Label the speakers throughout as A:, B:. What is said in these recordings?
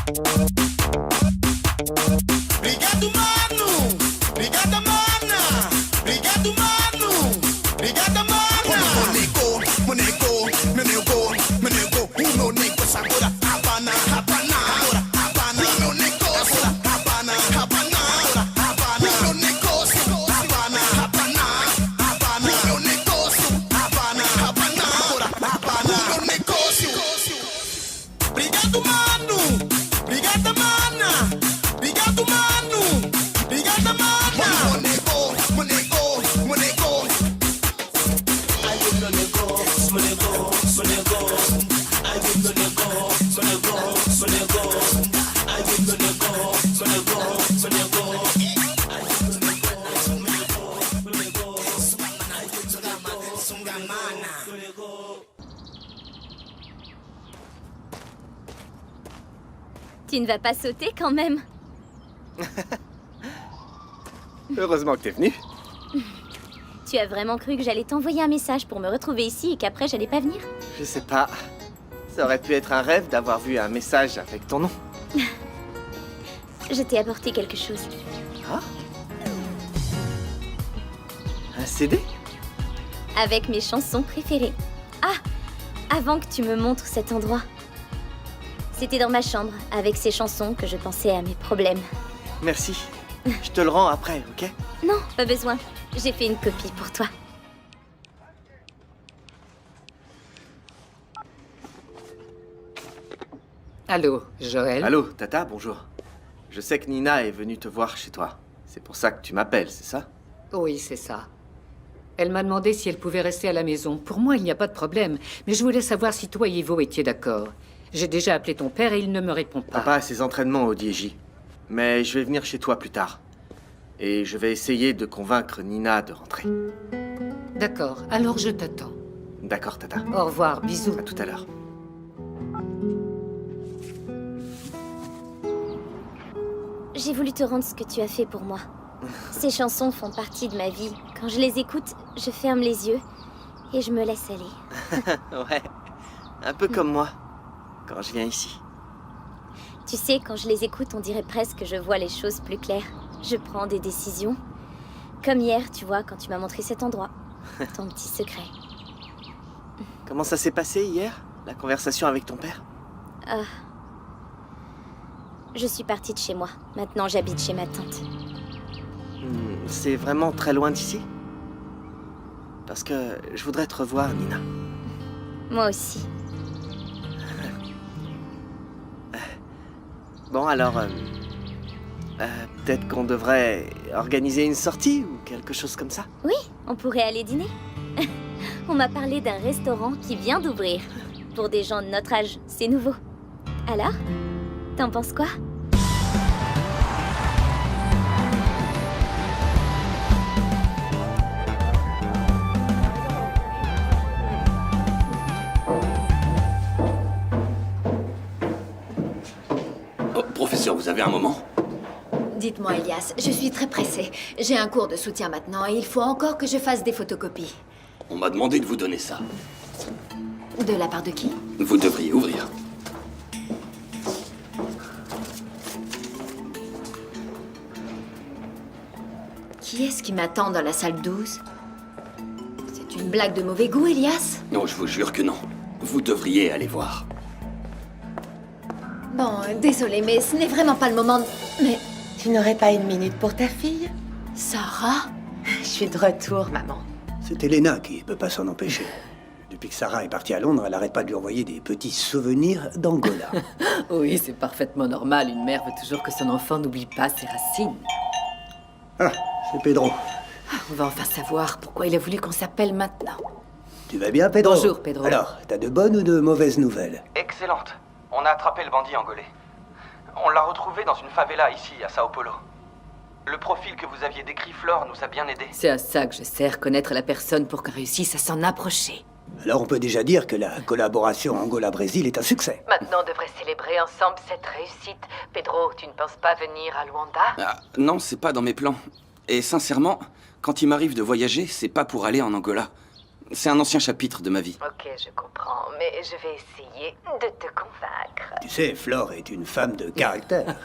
A: Obrigado, mano. Obrigada, mana. Obrigado, mano. Obrigada, mana. Monego, monego, monego, monego. Uno nego sagura, Havana, Havana. Agora, Havana. Uno nego sagura, Havana, Havana. Agora, Havana. Uno negócio, Havana, Havana. Havana. Uno negócio, Havana, Havana. Agora, Havana. Uno negócio. Obrigado, mano. Obrigada, mana. Obrigado, mano. Obrigada, mana. Monego, monego, monego. Ai, monego, monego, monego. Ai, monego, monego, monego. Ai, monego, monego, monego.
B: Tu ne vas pas sauter quand même?
C: Heureusement que t'es venu.
B: Tu as vraiment cru que j'allais t'envoyer un message pour me retrouver ici et qu'après j'allais pas venir?
C: Je sais pas. Ça aurait pu être un rêve d'avoir vu un message avec ton nom.
B: Je t'ai apporté quelque chose.
C: Ah? Un CD?
B: Avec mes chansons préférées. Ah! Avant que tu me montres cet endroit. C'était dans ma chambre, avec ces chansons que je pensais à mes problèmes.
C: Merci. Je te le rends après, ok?
B: Non, pas besoin. J'ai fait une copie pour toi.
D: Allô, Joël?
C: Allô, Tata, bonjour. Je sais que Nina est venue te voir chez toi. C'est pour ça que tu m'appelles, c'est ça?
D: Oui, c'est ça. Elle m'a demandé si elle pouvait rester à la maison. Pour moi, il n'y a pas de problème. Mais je voulais savoir si toi et Ivo étiez d'accord. J'ai déjà appelé ton père et il ne me répond pas.
C: Papa a ses entraînements au DJ. Mais je vais venir chez toi plus tard. Et je vais essayer de convaincre Nina de rentrer.
D: D'accord, alors je t'attends.
C: D'accord, Tata.
D: Au revoir, bisous.
C: À tout à l'heure.
B: J'ai voulu te rendre ce que tu as fait pour moi. Ces chansons font partie de ma vie. Quand je les écoute, je ferme les yeux et je me laisse aller.
C: Ouais. Un peu comme moi, quand je viens ici.
B: Tu sais, quand je les écoute, on dirait presque que je vois les choses plus claires. Je prends des décisions. Comme hier, tu vois, quand tu m'as montré cet endroit. Ton petit secret.
C: Comment ça s'est passé hier, la conversation avec ton père?
B: Ah. Je suis partie de chez moi. Maintenant, j'habite chez ma tante.
C: C'est vraiment très loin d'ici? Parce que je voudrais te revoir, Nina.
B: Moi aussi.
C: Bon, alors... peut-être qu'on devrait organiser une sortie ou quelque chose comme ça?
B: Oui, on pourrait aller dîner. On m'a parlé d'un restaurant qui vient d'ouvrir. Pour des gens de notre âge, c'est nouveau. Alors, t'en penses quoi?
E: Oh, professeur, vous avez un moment?
F: Dites-moi, Elias, je suis très pressée. J'ai un cours de soutien maintenant et il faut encore que je fasse des photocopies.
E: On m'a demandé de vous donner ça.
F: De la part de qui?
E: Vous devriez ouvrir.
F: Qui est-ce qui m'attend dans la salle 12? C'est une blague de mauvais goût, Elias?
E: Non, je vous jure que non. Vous devriez aller voir.
F: Bon, désolé, mais ce n'est vraiment pas le moment de... Mais...
G: Tu n'aurais pas une minute pour ta fille?
F: Sarah?
G: Je suis de retour, maman.
H: C'est Elena qui peut pas s'en empêcher. Depuis que Sarah est partie à Londres, elle arrête pas de lui envoyer des petits souvenirs d'Angola.
D: Oui, c'est parfaitement normal. Une mère veut toujours que son enfant n'oublie pas ses racines.
H: Ah, c'est Pedro.
D: On va enfin savoir pourquoi il a voulu qu'on s'appelle maintenant.
H: Tu vas bien, Pedro?
D: Bonjour, Pedro.
H: Alors, t'as de bonnes ou de mauvaises nouvelles?
I: Excellente. On a attrapé le bandit angolais. On l'a retrouvé dans une favela ici, à Sao Paulo. Le profil que vous aviez décrit, Flore, nous a bien aidés.
D: C'est à ça que je sers, connaître la personne pour qu'on réussisse à s'en approcher.
H: Alors on peut déjà dire que la collaboration Angola-Brésil est un succès.
G: Maintenant, on devrait célébrer ensemble cette réussite. Pedro, tu ne penses pas venir à Luanda?
E: Ah, non, c'est pas dans mes plans. Et sincèrement, quand il m'arrive de voyager, c'est pas pour aller en Angola. C'est un ancien chapitre de ma vie.
G: Ok, je comprends, mais je vais essayer de te convaincre.
H: Tu sais, Flore est une femme de caractère.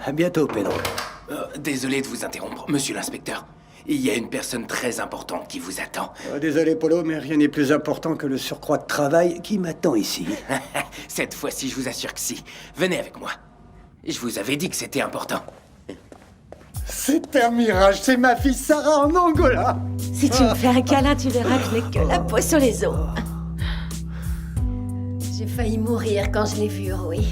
H: À bientôt, Pedro.
J: Désolé de vous interrompre, monsieur l'inspecteur. Il y a une personne très importante qui vous attend.
H: Désolé, Polo, mais rien n'est plus important que le surcroît de travail qui m'attend ici.
J: Cette fois-ci, je vous assure que si. Venez avec moi. Je vous avais dit que c'était important.
H: C'est un mirage, c'est ma fille Sarah en Angola.
K: Si tu me fais un câlin, tu verras que je n'ai que la peau sur les os.
F: J'ai failli mourir quand je l'ai vu, Rui.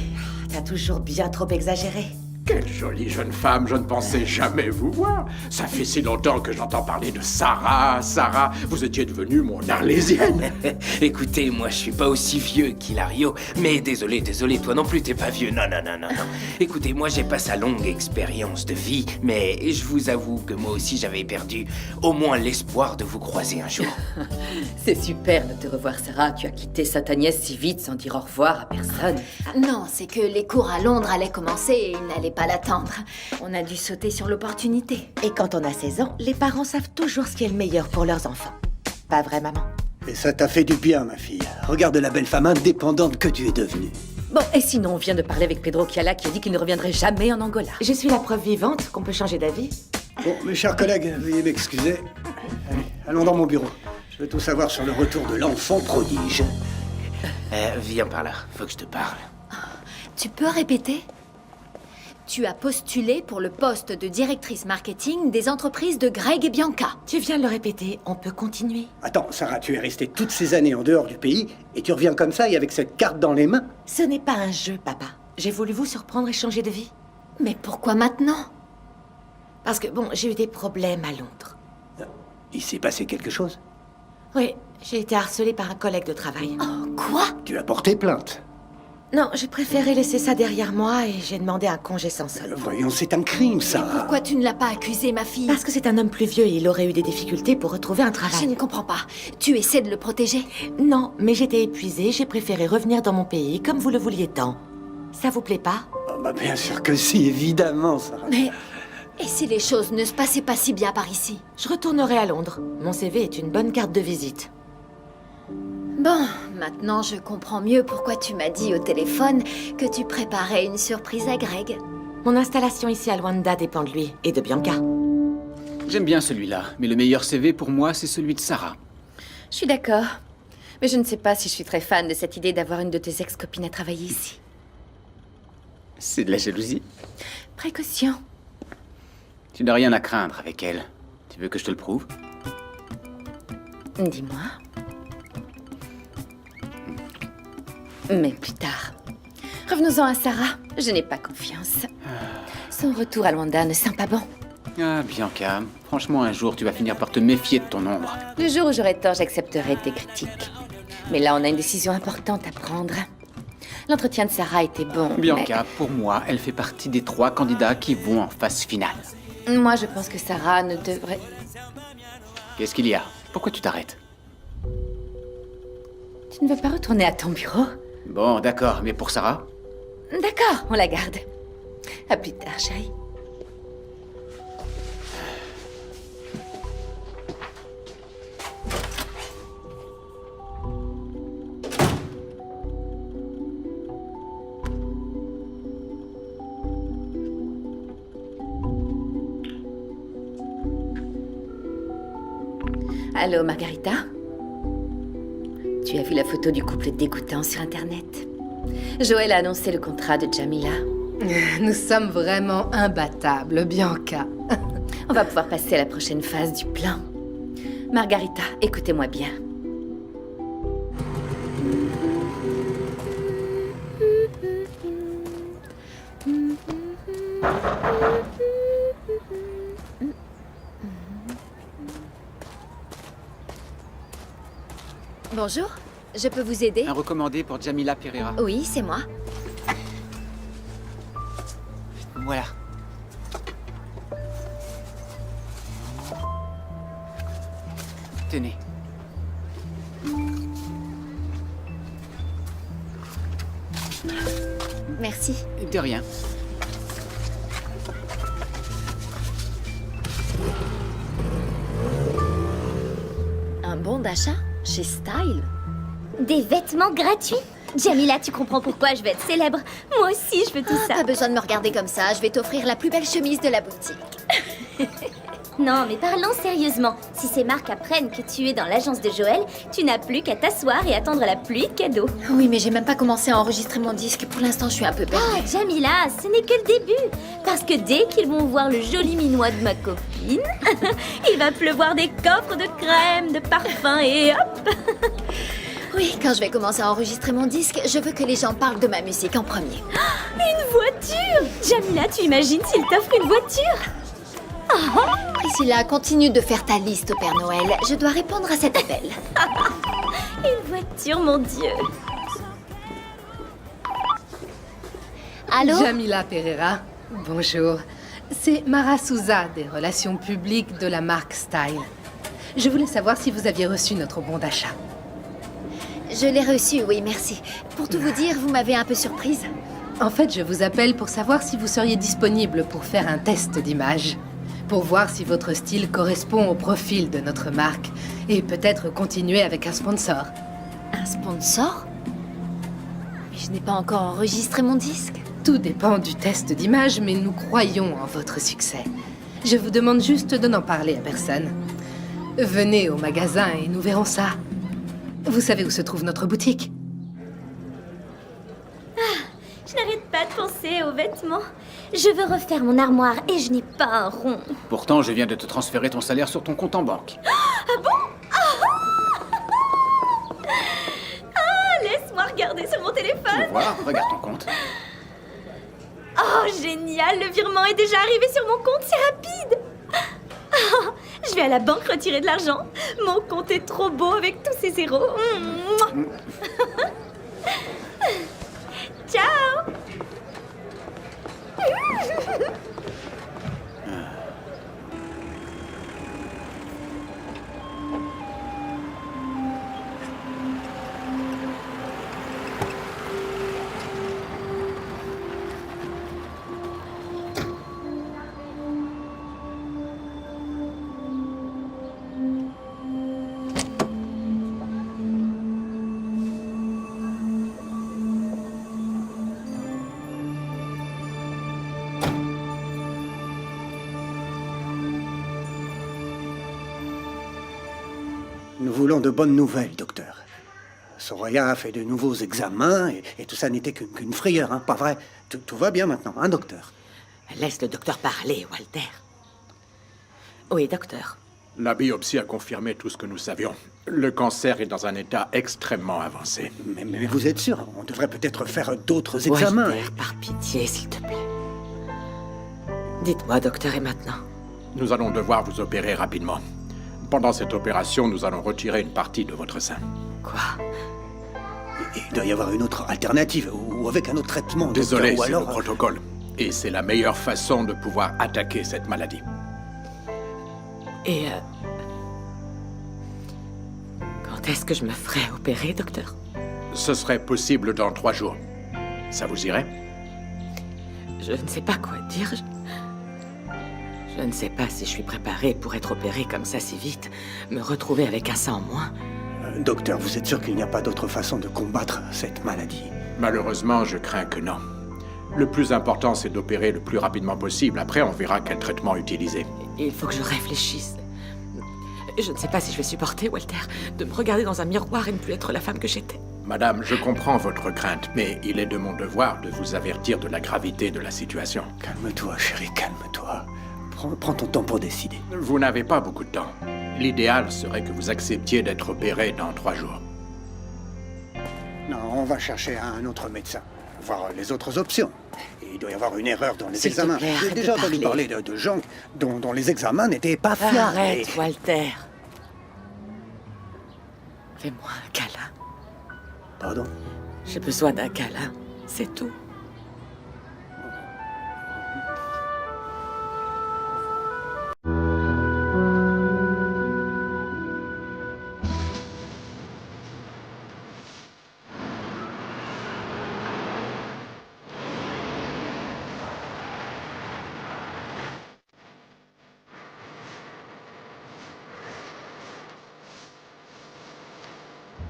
K: T'as toujours bien trop exagéré.
L: Quelle jolie jeune femme, je ne pensais jamais vous voir. Ça fait si longtemps que j'entends parler de Sarah. Sarah, vous étiez devenue mon arlésienne.
J: Écoutez, moi je suis pas aussi vieux qu'Hilario, mais désolé, toi non plus t'es pas vieux, non. Écoutez, moi j'ai pas sa longue expérience de vie, mais je vous avoue que moi aussi j'avais perdu au moins l'espoir de vous croiser un jour.
K: C'est super de te revoir, Sarah. Tu as quitté Sainte Agnès si vite sans dire au revoir à personne.
F: Non, c'est que les cours à Londres allaient commencer et ils n'allaient pas l'attendre. On a dû sauter sur l'opportunité.
K: Et quand on a 16 ans, les parents savent toujours ce qui est le meilleur pour leurs enfants. Pas vrai, maman?
H: Et ça t'a fait du bien, ma fille. Regarde la belle femme indépendante que tu es devenue.
K: Bon, et sinon, on vient de parler avec Pedro Chiala qui a dit qu'il ne reviendrait jamais en Angola. Je suis la preuve vivante qu'on peut changer d'avis.
H: Bon, mes chers collègues, veuillez m'excuser. Allez, allons dans mon bureau. Je veux tout savoir sur le retour de l'enfant prodige.
J: Viens par là, faut que je te parle.
F: Tu peux répéter? Tu as postulé pour le poste de directrice marketing des entreprises de Greg et Bianca.
K: Tu viens de le répéter, on peut continuer.
H: Attends, Sarah, tu es restée toutes ces années en dehors du pays et tu reviens comme ça et avec cette carte dans les mains?
K: Ce n'est pas un jeu, papa. J'ai voulu vous surprendre et changer de vie.
F: Mais pourquoi maintenant?
K: Parce que, bon, j'ai eu des problèmes à Londres.
H: Il s'est passé quelque chose?
K: Oui, j'ai été harcelée par un collègue de travail.
F: Oh, quoi?
H: Tu as porté plainte?
K: Non, j'ai préféré laisser ça derrière moi et j'ai demandé un congé sans solde.
H: Voyons, c'est un crime, ça.
F: Pourquoi tu ne l'as pas accusé, ma fille?
K: Parce que c'est un homme plus vieux et il aurait eu des difficultés pour retrouver un travail.
F: Je ne comprends pas. Tu essaies de le protéger?
K: Non, mais j'étais épuisée, j'ai préféré revenir dans mon pays comme vous le vouliez tant. Ça vous plaît pas?
H: Oh, bah bien sûr que si, évidemment, Sarah.
F: Mais... et si les choses ne se passaient pas si bien par ici?
K: Je retournerai à Londres. Mon CV est une bonne carte de visite.
F: Bon, maintenant je comprends mieux pourquoi tu m'as dit au téléphone que tu préparais une surprise à Greg.
K: Mon installation ici à Luanda dépend de lui et de Bianca.
M: J'aime bien celui-là, mais le meilleur CV pour moi, c'est celui de Sarah.
B: Je suis d'accord. Mais je ne sais pas si je suis très fan de cette idée d'avoir une de tes ex-copines à travailler ici.
M: C'est de la jalousie.
B: Précaution.
M: Tu n'as rien à craindre avec elle. Tu veux que je te le prouve?
B: Dis-moi. Mais plus tard. Revenons-en à Sarah. Je n'ai pas confiance. Son retour à Luanda ne sent pas bon.
M: Ah, Bianca, franchement, un jour, tu vas finir par te méfier de ton ombre.
B: Le jour où j'aurai tort, j'accepterai tes critiques. Mais là, on a une décision importante à prendre. L'entretien de Sarah était bon,
M: Bianca, pour moi, elle fait partie des 3 candidats qui vont en phase finale.
B: Moi, je pense que Sarah ne devrait...
M: Qu'est-ce qu'il y a? Pourquoi tu t'arrêtes?
B: Tu ne veux pas retourner à ton bureau?
M: Bon, d'accord, mais pour Sarah?
B: D'accord, on la garde. À plus tard, chérie. Allô, Margarita? Tu as vu la photo du couple dégoûtant sur Internet? Joël a annoncé le contrat de Jamila.
N: Nous sommes vraiment imbattables, Bianca.
B: On va pouvoir passer à la prochaine phase du plan. Margarita, écoutez-moi bien.
F: Bonjour, je peux vous aider?
M: Un recommandé pour Jamila Pereira.
F: Oui, c'est moi.
M: Voilà. Tenez.
F: Merci.
M: De rien.
F: bon d'achat chez Style.
B: Des vêtements gratuits? Jamila, tu comprends pourquoi je veux être célèbre. Moi aussi, je veux tout ça.
F: Pas besoin de me regarder comme ça, je vais t'offrir la plus belle chemise de la boutique.
B: Non, mais parlons sérieusement. Si ces marques apprennent que tu es dans l'agence de Joël, tu n'as plus qu'à t'asseoir et attendre la pluie de cadeaux.
F: Oui, mais j'ai même pas commencé à enregistrer mon disque. Pour l'instant, je suis un peu perdue.
B: Oh, Jamila, ce n'est que le début. Parce que dès qu'ils vont voir le joli minois de ma copine, il va pleuvoir des coffres de crème, de parfums et hop.
F: Oui, quand je vais commencer à enregistrer mon disque, je veux que les gens parlent de ma musique en premier.
B: Une voiture! Jamila, tu imagines s'il t'offre une voiture?
F: Priscilla, continue de faire ta liste au Père Noël. Je dois répondre à cet appel.
B: Une voiture, mon Dieu.
F: Allô?
N: Jamila Pereira, bonjour. C'est Mara Souza, des relations publiques de la marque Style. Je voulais savoir si vous aviez reçu notre bon d'achat.
F: Je l'ai reçu, oui, merci. Pour tout vous dire, vous m'avez un peu surprise.
N: En fait, je vous appelle pour savoir si vous seriez disponible pour faire un test d'image. Pour voir si votre style correspond au profil de notre marque. Et peut-être continuer avec un sponsor.
F: Un sponsor? Mais je n'ai pas encore enregistré mon disque.
N: Tout dépend du test d'image, mais nous croyons en votre succès. Je vous demande juste de n'en parler à personne. Venez au magasin et nous verrons ça. Vous savez où se trouve notre boutique?
B: Je n'arrête pas de penser aux vêtements. Je veux refaire mon armoire et je n'ai pas un rond.
M: Pourtant, je viens de te transférer ton salaire sur ton compte en banque.
B: Ah bon? Laisse-moi regarder sur mon téléphone.
M: Tu vois, regarde ton compte.
B: Oh, génial! Le virement est déjà arrivé sur mon compte, c'est rapide! Je vais à la banque retirer de l'argent. Mon compte est trop beau avec tous ces zéros. Ciao!
H: Nous voulons de bonnes nouvelles, docteur. Soraya a fait de nouveaux examens et tout ça n'était qu'une frayeur, hein, pas vrai? Tout va bien maintenant, hein, docteur?
K: Laisse le docteur parler, Walter. Oui, docteur.
L: La biopsie a confirmé tout ce que nous savions. Le cancer est dans un état extrêmement avancé.
H: Mais vous êtes sûr? On devrait peut-être faire d'autres examens.
K: Walter, par pitié, s'il te plaît. Dites-moi, docteur, et maintenant?
L: Nous allons devoir vous opérer rapidement. Pendant cette opération, nous allons retirer une partie de votre sein.
K: Quoi?
H: Il doit y avoir une autre alternative, ou avec un autre traitement.
L: Désolé,
H: docteur, ou
L: c'est
H: alors...
L: le protocole. Et c'est la meilleure façon de pouvoir attaquer cette maladie.
K: Et quand est-ce que je me ferai opérer, docteur?
L: Ce serait possible dans 3 jours. Ça vous irait?
K: Je ne sais pas quoi dire. Je ne sais pas si je suis préparée pour être opérée comme ça si vite. Me retrouver avec un sein en moins.
H: Docteur, vous êtes sûr qu'il n'y a pas d'autre façon de combattre cette maladie?
L: Malheureusement, je crains que non. Le plus important, c'est d'opérer le plus rapidement possible. Après, on verra quel traitement utiliser.
K: Il faut que je réfléchisse. Je ne sais pas si je vais supporter, Walter, de me regarder dans un miroir et ne plus être la femme que j'étais.
L: Madame, je comprends votre crainte, mais il est de mon devoir de vous avertir de la gravité de la situation.
H: Calme-toi, chérie, calme-toi. Prends ton temps pour décider.
L: Vous n'avez pas beaucoup de temps. L'idéal serait que vous acceptiez d'être opéré dans 3 jours.
H: Non, on va chercher un autre médecin. Voir les autres options. Il doit y avoir une erreur dans les
K: S'il te
H: examens.
K: plaît,
H: J'ai
K: arrête
H: déjà
K: de
H: entendu
K: parler.
H: parler de gens dont les examens n'étaient pas fiables.
K: Arrête,
H: Et-
K: Walter. Fais-moi un câlin.
H: Pardon?
K: J'ai besoin d'un câlin, c'est tout.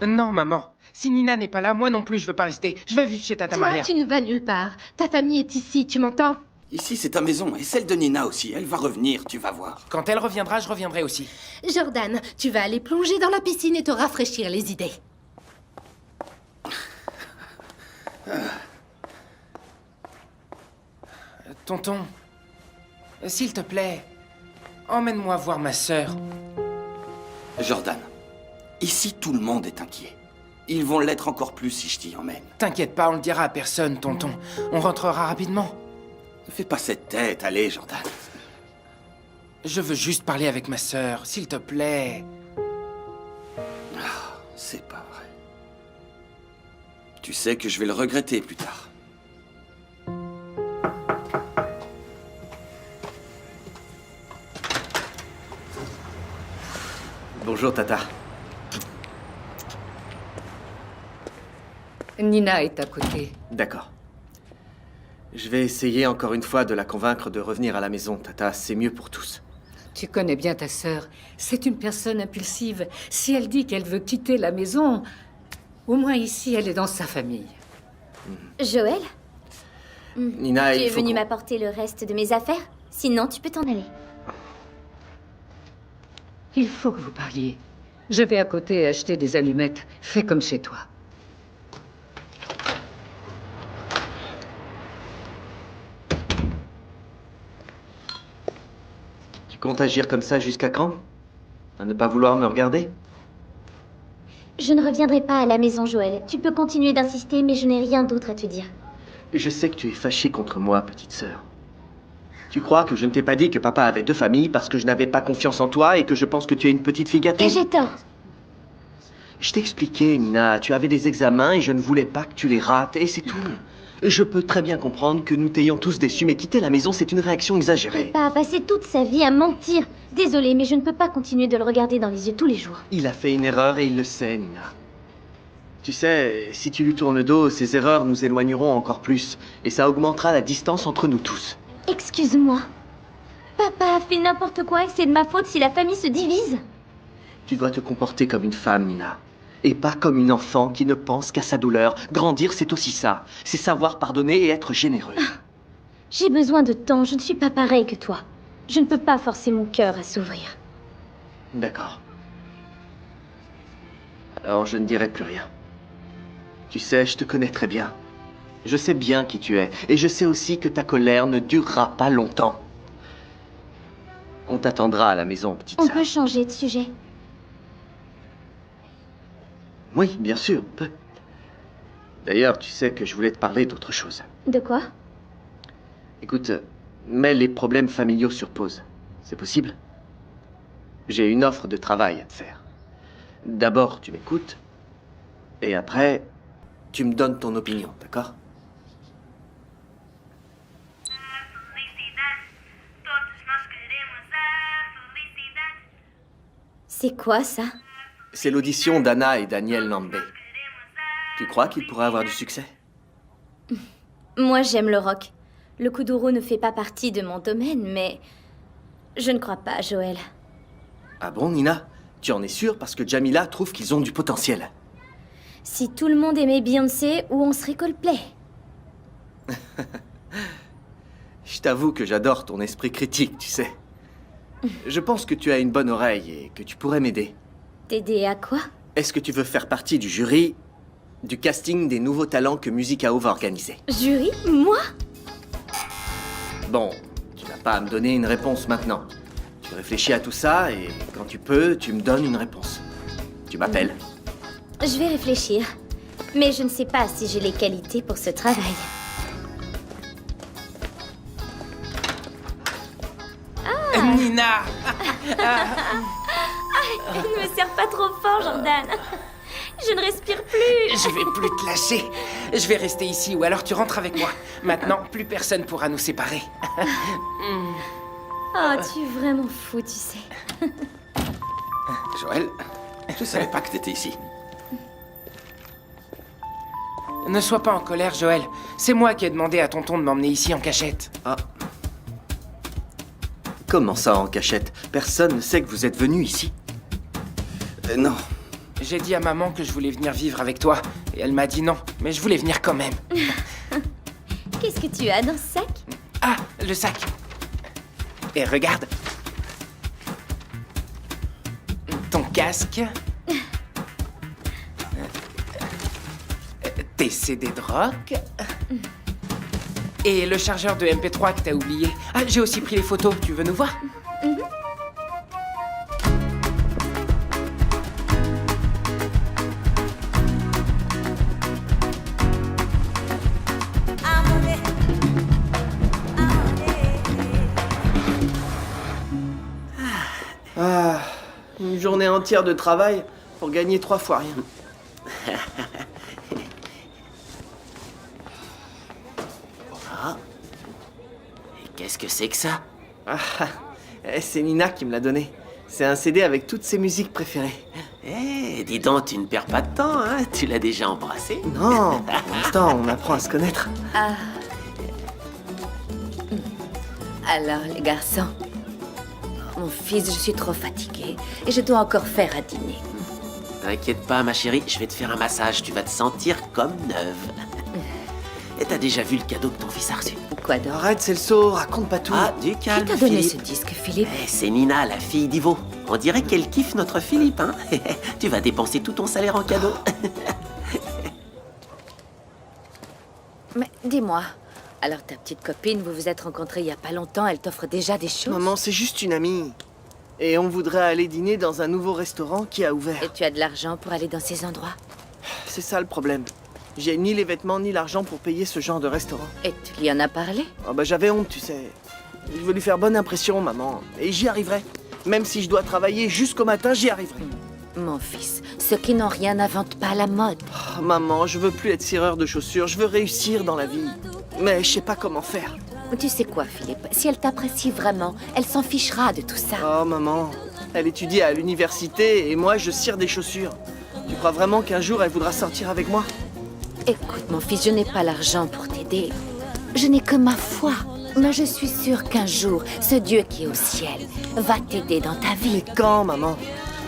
J: Non, maman. Si Nina n'est pas là, moi non plus, je veux pas rester. Je vais vivre chez Tata
N: Toi,
J: Maria.
N: tu ne vas nulle part. Ta famille est ici, tu m'entends?
E: Ici, c'est ta maison, et celle de Nina aussi. Elle va revenir, tu vas voir.
J: Quand elle reviendra, je reviendrai aussi.
N: Jordan, tu vas aller plonger dans la piscine et te rafraîchir les idées.
J: Tonton, s'il te plaît, emmène-moi voir ma sœur.
E: Jordan, ici, tout le monde est inquiet. Ils vont l'être encore plus si je t'y emmène.
J: T'inquiète pas, on le dira à personne, tonton. On rentrera rapidement.
E: Ne fais pas cette tête, allez, Jordan.
J: Je veux juste parler avec ma sœur, s'il te plaît.
E: Ah, c'est pas vrai. Tu sais que je vais le regretter plus tard.
C: Bonjour, Tata.
D: Nina est à côté.
C: D'accord. Je vais essayer encore une fois de la convaincre de revenir à la maison, Tata. C'est mieux pour tous.
D: Tu connais bien ta sœur. C'est une personne impulsive. Si elle dit qu'elle veut quitter la maison, au moins ici, elle est dans sa famille.
B: Joël?
C: Nina,
B: Tu
C: il
B: es
C: faut
B: venu
C: qu'on-
B: m'apporter le reste de mes affaires? Sinon, tu peux t'en aller.
D: Il faut que vous parliez. Je vais à côté acheter des allumettes. Fais comme chez toi.
C: Tu comptes agir comme ça jusqu'à quand? À ne pas vouloir me regarder?
B: Je ne reviendrai pas à la maison, Joël. Tu peux continuer d'insister, mais je n'ai rien d'autre à te dire.
C: Je sais que tu es fâchée contre moi, petite sœur. Tu crois que je ne t'ai pas dit que papa avait 2 familles parce que je n'avais pas confiance en toi et que je pense que tu es une petite fille gâtée?
B: Et j'ai tort.
C: Je t'ai expliqué, Nina. Tu avais des examens et je ne voulais pas que tu les rates, et c'est tout. Je peux très bien comprendre que nous t'ayons tous déçus, mais quitter la maison, c'est une réaction exagérée.
B: Papa a passé toute sa vie à mentir. Désolée, mais je ne peux pas continuer de le regarder dans les yeux tous les jours.
C: Il a fait une erreur et il le sait, Nina. Tu sais, si tu lui tournes le dos, ces erreurs nous éloigneront encore plus, et ça augmentera la distance entre nous tous.
B: Excuse-moi. Papa a fait n'importe quoi et c'est de ma faute si la famille se divise.
C: Tu dois te comporter comme une femme, Nina. Et pas comme une enfant qui ne pense qu'à sa douleur. Grandir, c'est aussi ça. C'est savoir pardonner et être généreux.
B: J'ai besoin de temps, je ne suis pas pareille que toi. Je ne peux pas forcer mon cœur à s'ouvrir.
C: D'accord. Alors je ne dirai plus rien. Tu sais, je te connais très bien. Je sais bien qui tu es. Et je sais aussi que ta colère ne durera pas longtemps. On t'attendra à la maison, petite
B: On
C: sœur.
B: peut changer de sujet.
C: Oui, bien sûr, on peut. D'ailleurs, tu sais que je voulais te parler d'autre chose.
B: De quoi?
C: Écoute, mets les problèmes familiaux sur pause. C'est possible? J'ai une offre de travail à te faire. D'abord, tu m'écoutes. Et après, tu me donnes ton opinion, d'accord?
B: C'est quoi ça?
C: C'est l'audition d'Anna et Daniel Nambé. Tu crois qu'il pourrait avoir du succès?
B: Moi, j'aime le rock. Le kuduro ne fait pas partie de mon domaine, mais je ne crois pas, Joël.
C: Ah bon, Nina? Tu en es sûre parce que Jamila trouve qu'ils ont du potentiel.
B: Si tout le monde aimait Beyoncé, où on serait Coldplay?
C: Je t'avoue que j'adore ton esprit critique, tu sais. Je pense que tu as une bonne oreille et que tu pourrais m'aider.
B: T'aider à quoi?
C: Est-ce que tu veux faire partie du jury du casting des nouveaux talents que Musicao va organiser?
B: Jury? Moi?
C: Bon, tu n'as pas à me donner une réponse maintenant. Tu réfléchis à tout ça et quand tu peux, tu me donnes une réponse. Tu m'appelles.
B: Je vais réfléchir. Mais je ne sais pas si j'ai les qualités pour ce travail.
J: Nina!
B: Ne me serre pas trop fort, Jordan. Je ne respire plus.
J: Je vais plus te lâcher. Je vais rester ici ou alors tu rentres avec moi. Maintenant, plus personne pourra nous séparer.
B: Oh, tu es vraiment fou, tu sais.
E: Joël, je savais pas que t'étais ici.
J: Ne sois pas en colère, Joël. C'est moi qui ai demandé à tonton de m'emmener ici en cachette.
C: Ah. Comment ça, en cachette? Personne ne sait que vous êtes venu ici.
E: Non.
J: J'ai dit à maman que je voulais venir vivre avec toi, et elle m'a dit non, mais je voulais venir quand même.
B: Qu'est-ce que tu as dans ce sac?
J: Ah, le sac. Et regarde. Ton casque. Tes CD de rock. Et le chargeur de MP3 que t'as oublié. Ah, j'ai aussi pris les photos, tu veux nous voir?
C: Ah, une journée entière de travail pour gagner 3 fois rien.
K: Ah. Et qu'est-ce que c'est que ça?
C: C'est Nina qui me l'a donné. C'est un CD avec toutes ses musiques préférées.
K: Eh, dis donc, tu ne perds pas de temps, hein? Tu l'as déjà embrassé?
C: Non, pour l'instant, on apprend à se connaître.
F: Ah. Alors, les garçons, mon fils, je suis trop fatiguée et je dois encore faire à dîner.
K: T'inquiète pas, ma chérie, je vais te faire un massage. Tu vas te sentir comme neuve. Et t'as déjà vu le cadeau que ton fils a reçu?
F: Quoi donc?
C: Arrête, c'est le saut, raconte pas tout.
K: Ah, du calme,
F: Qui t'a donné ce
K: Philippe.
F: disque, Philippe?
K: Eh, c'est Nina, la fille d'Ivo. On dirait qu'elle kiffe notre Philippe, hein? Tu vas dépenser tout ton salaire en cadeau.
F: Mais dis-moi, alors ta petite copine, vous vous êtes rencontrés il y a pas longtemps, elle t'offre déjà des choses?
C: Maman, c'est juste une amie. Et on voudrait aller dîner dans un nouveau restaurant qui a ouvert.
F: Et tu as de l'argent pour aller dans ces endroits?
C: C'est ça le problème. J'ai ni les vêtements ni l'argent pour payer ce genre de restaurant.
F: Et tu lui en as parlé?
C: Oh bah j'avais honte, tu sais. Je veux lui faire bonne impression, maman. Et j'y arriverai. Même si je dois travailler jusqu'au matin, j'y arriverai.
F: Mon fils, ceux qui n'ont rien n'inventent pas la mode.
C: Oh, maman, je veux plus être cireur de chaussures. Je veux réussir dans la vie. Mais je sais pas comment faire.
F: Tu sais quoi, Philippe? Si elle t'apprécie vraiment, elle s'en fichera de tout ça.
C: Oh, maman. Elle étudie à l'université et moi, je cire des chaussures. Tu crois vraiment qu'un jour, elle voudra sortir avec moi?
F: Écoute, mon fils, je n'ai pas l'argent pour t'aider. Je n'ai que ma foi. Mais je suis sûre qu'un jour, ce Dieu qui est au ciel va t'aider dans ta vie.
C: Mais quand, maman?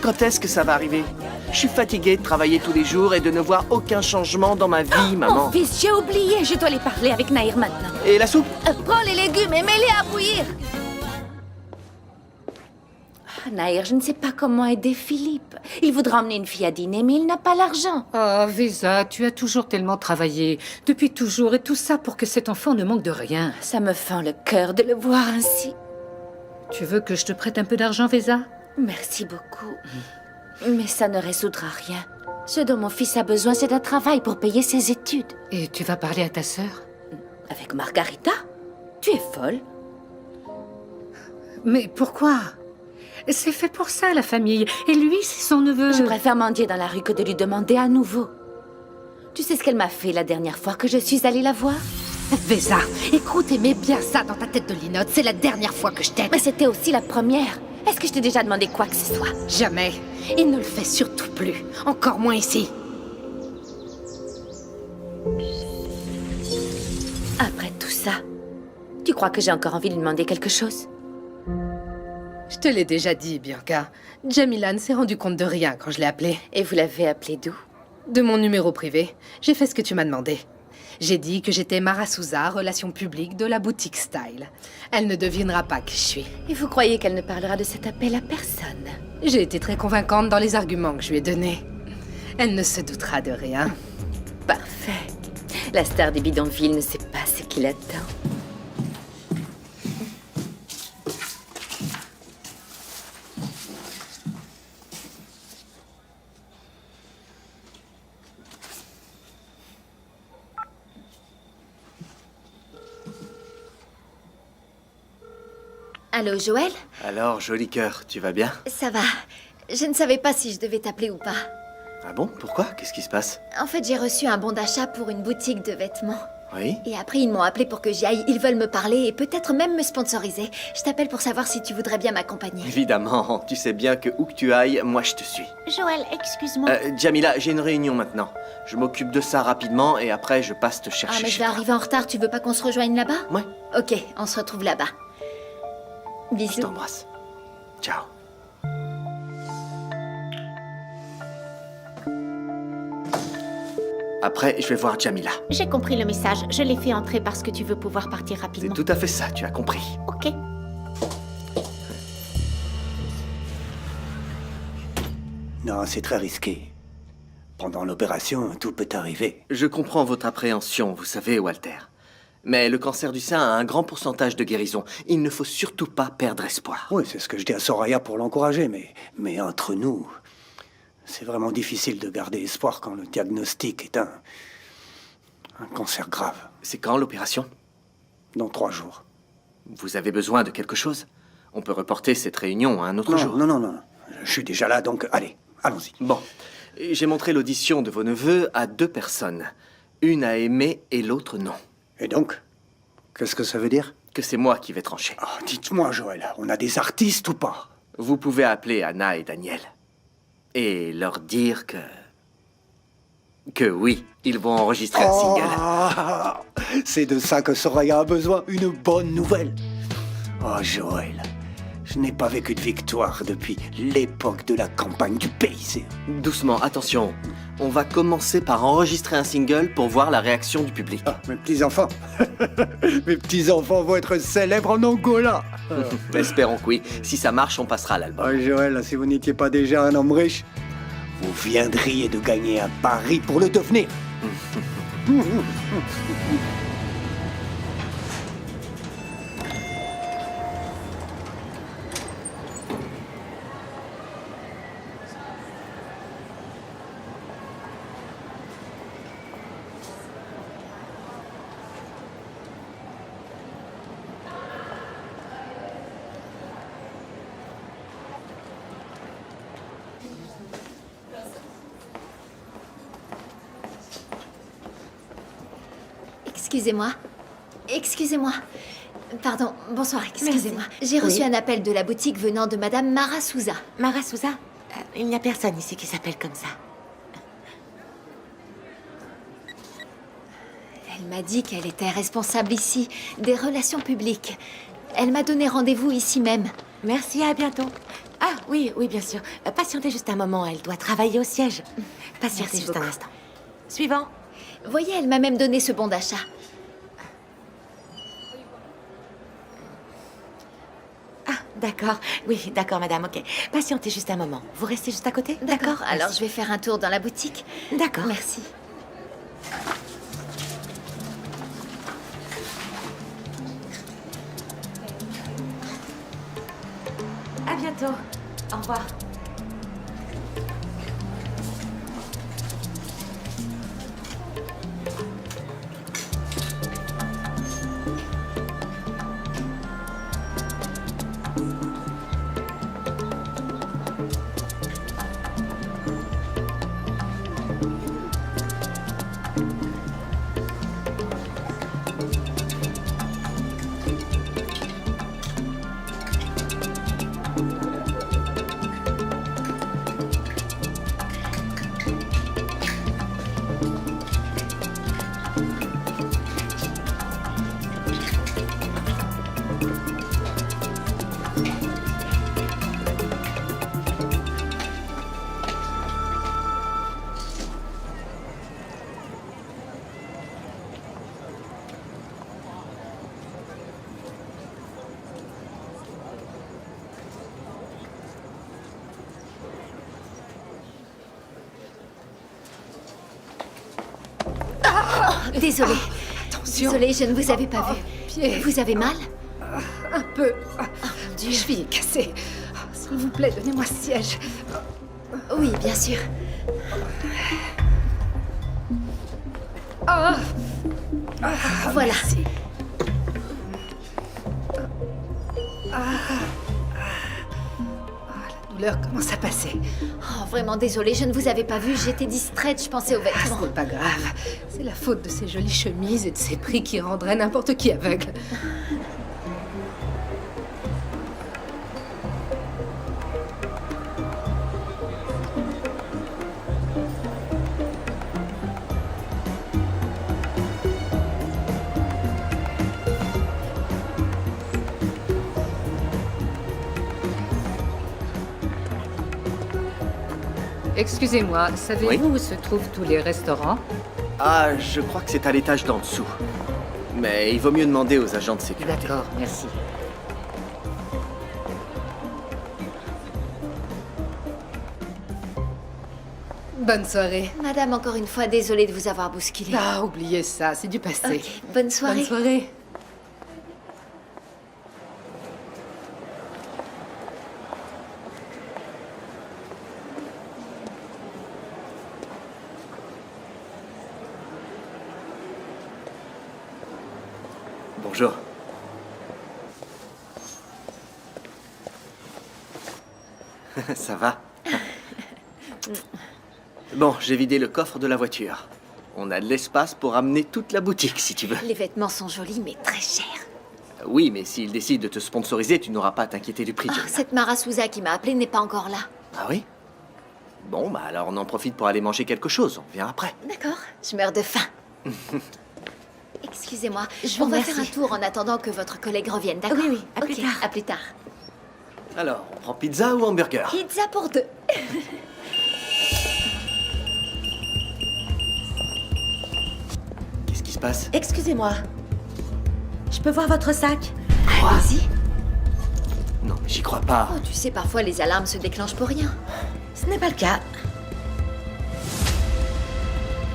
C: Quand est-ce que ça va arriver? Je suis fatiguée de travailler tous les jours et de ne voir aucun changement dans ma vie, maman.
F: Mon fils, j'ai oublié. Je dois aller parler avec Naïr maintenant.
C: Et la soupe?
F: Prends les légumes et mets-les à bouillir. Naïr, je ne sais pas comment aider Philippe. Il voudra emmener une fille à dîner, mais il n'a pas l'argent.
D: Oh, Vesa, tu as toujours tellement travaillé. Depuis toujours, et tout ça pour que cet enfant ne manque de rien.
F: Ça me fend le cœur de le voir ainsi.
D: Tu veux que je te prête un peu d'argent, Vesa?
F: Merci beaucoup. Mais ça ne résoudra rien. Ce dont mon fils a besoin, c'est d'un travail pour payer ses études.
D: Et tu vas parler à ta sœur?
F: Avec Margarita? Tu es folle.
D: Mais pourquoi? C'est fait pour ça, la famille. Et lui, c'est son neveu.
F: Je préfère mendier dans la rue que de lui demander à nouveau. Tu sais ce qu'elle m'a fait la dernière fois que je suis allée la voir?
N: Vesa, écoute, mets bien ça dans ta tête de linotte. C'est la dernière fois que je t'aide.
F: Mais c'était aussi la première. Est-ce que je t'ai déjà demandé quoi que ce soit?
N: Jamais. Et ne le fais surtout plus. Encore moins ici.
F: Après tout ça, tu crois que j'ai encore envie de lui demander quelque chose?
N: Je te l'ai déjà dit, Bianca. Jamila ne s'est rendu compte de rien quand je l'ai appelée.
F: Et vous l'avez appelée d'où?
N: De mon numéro privé. J'ai fait ce que tu m'as demandé. J'ai dit que j'étais Mara Souza, relations publiques de la boutique Style. Elle ne devinera pas qui je suis.
F: Et vous croyez qu'elle ne parlera de cet appel à personne?
N: J'ai été très convaincante dans les arguments que je lui ai donnés. Elle ne se doutera de rien.
F: Parfait. La star des bidonvilles ne sait pas ce qu'il attend. Allô, Joël?
C: Alors, joli cœur, tu vas bien?
F: Ça va. Je ne savais pas si je devais t'appeler ou pas.
C: Ah bon? Pourquoi? Qu'est-ce qui se passe?
F: En fait, j'ai reçu un bon d'achat pour une boutique de vêtements.
C: Oui?
F: Et après, ils m'ont appelé pour que j'y aille. Ils veulent me parler et peut-être même me sponsoriser. Je t'appelle pour savoir si tu voudrais bien m'accompagner.
C: Évidemment, tu sais bien que où que tu ailles, moi je te suis.
B: Joël, excuse-moi.
C: Jamila, j'ai une réunion maintenant. Je m'occupe de ça rapidement et après je passe te
F: Ah,
C: chercher
F: mais je
C: chez
F: vais
C: toi.
F: arriver en retard. Tu veux pas qu'on se rejoigne là-bas?
C: Ouais.
F: Ok, on se retrouve là-bas. Bisous.
C: Je t'embrasse. Ciao. Après, je vais voir Jamila.
F: J'ai compris le message. Je l'ai fait entrer parce que tu veux pouvoir partir
C: C'est
F: rapidement.
C: tout à fait ça, tu as compris.
F: Ok.
H: Non, c'est très risqué. Pendant l'opération, tout peut arriver.
C: Je comprends votre appréhension, vous savez, Walter. Mais le cancer du sein a un grand pourcentage de guérison. Il ne faut surtout pas perdre espoir.
H: Oui, c'est ce que je dis à Soraya pour l'encourager, mais entre nous, c'est vraiment difficile de garder espoir quand le diagnostic est un cancer grave.
C: C'est quand l'opération?
H: Dans 3 jours.
C: Vous avez besoin de quelque chose? On peut reporter cette réunion à un autre jour.
H: Non. Je suis déjà là, donc allez, allons-y.
C: Bon, j'ai montré l'audition de vos neveux à 2 personnes. Une a aimé et l'autre non.
H: Et donc, qu'est-ce que ça veut dire?
C: Que c'est moi qui vais trancher.
H: Oh, dites-moi, Joël, on a des artistes ou pas?
C: Vous pouvez appeler Anna et Daniel. Et leur dire que oui, ils vont enregistrer un single.
H: Ah, c'est de ça que Soraya a besoin, une bonne nouvelle. Oh, Joël, je n'ai pas vécu de victoire depuis l'époque de la campagne du PC.
C: Doucement, attention. On va commencer par enregistrer un single pour voir la réaction du public.
H: Ah, mes petits-enfants. Mes petits-enfants vont être célèbres en Angola.
C: Espérons que oui. Si ça marche, on passera à l'album.
H: Oh, Joël, si vous n'étiez pas déjà un homme riche, vous viendriez de gagner un pari pour le devenir.
B: Excusez-moi. Pardon, bonsoir, excusez-moi. J'ai reçu un appel de la boutique venant de Madame Mara Souza.
K: Mara Souza, il n'y a personne ici qui s'appelle comme ça.
B: Elle m'a dit qu'elle était responsable ici, des relations publiques. Elle m'a donné rendez-vous ici même.
K: Merci, à bientôt. Ah, oui, bien sûr. Patientez juste un moment, elle doit travailler au siège. Patientez
B: Merci
K: juste
B: beaucoup.
K: un instant. Suivant.
B: Voyez, elle m'a même donné ce bon d'achat.
K: Ah, d'accord. Oui, d'accord, madame, ok. Patientez juste un moment. Vous restez juste à côté?
B: D'accord, alors
K: Merci.
B: je vais faire un tour dans la boutique.
K: D'accord.
B: Merci.
K: À bientôt. Au revoir.
B: Désolée.
N: Attention.
B: Désolée, je ne vous avais pas vu.
N: Pied.
B: Vous avez mal?
N: Un peu. Mon cheville est cassée. S'il vous plaît, donnez-moi ce siège.
B: Oui, bien sûr. Voilà.
N: Merci. La douleur commence à passer.
B: Oh, vraiment désolée, je ne vous avais pas vu. J'étais distraite, je pensais aux vêtements.
N: C'est pas grave. C'est la faute de ces jolies chemises et de ces prix qui rendraient n'importe qui aveugle.
D: Excusez-moi, savez-vous où se trouvent tous les restaurants?
C: Ah, je crois que c'est à l'étage d'en dessous. Mais il vaut mieux demander aux agents de sécurité.
D: D'accord, merci.
N: Bonne soirée.
F: Madame, encore une fois, désolée de vous avoir bousculé.
N: Ah, oubliez ça, c'est du passé.
F: Ok, bonne soirée.
N: Bonne soirée.
C: Bonjour. Ça va? Bon, j'ai vidé le coffre de la voiture. On a de l'espace pour amener toute la boutique, si tu veux.
F: Les vêtements sont jolis, mais très chers.
C: Oui, mais s'il décide de te sponsoriser, tu n'auras pas à t'inquiéter du prix.
F: Oh,
C: Jamila.
F: cette Mara Souza qui m'a appelée n'est pas encore là.
C: Ah oui? Bon, bah alors on en profite pour aller manger quelque chose. On vient après.
F: D'accord, je meurs de faim. Excusez-moi,
B: Je vous
F: on va
B: remercie.
F: faire un tour en attendant que votre collègue revienne, d'accord?
B: Oui, oui, à plus
F: Ok,
B: tard.
F: à plus tard.
C: Alors, on prend pizza ou hamburger?
F: Pizza pour deux.
C: Qu'est-ce qui se passe?
K: Excusez-moi. Je peux voir votre sac?
F: Allez-y.
C: Non, mais j'y crois pas.
F: Oh, tu sais, parfois les alarmes se déclenchent pour rien.
K: Ce n'est pas le cas.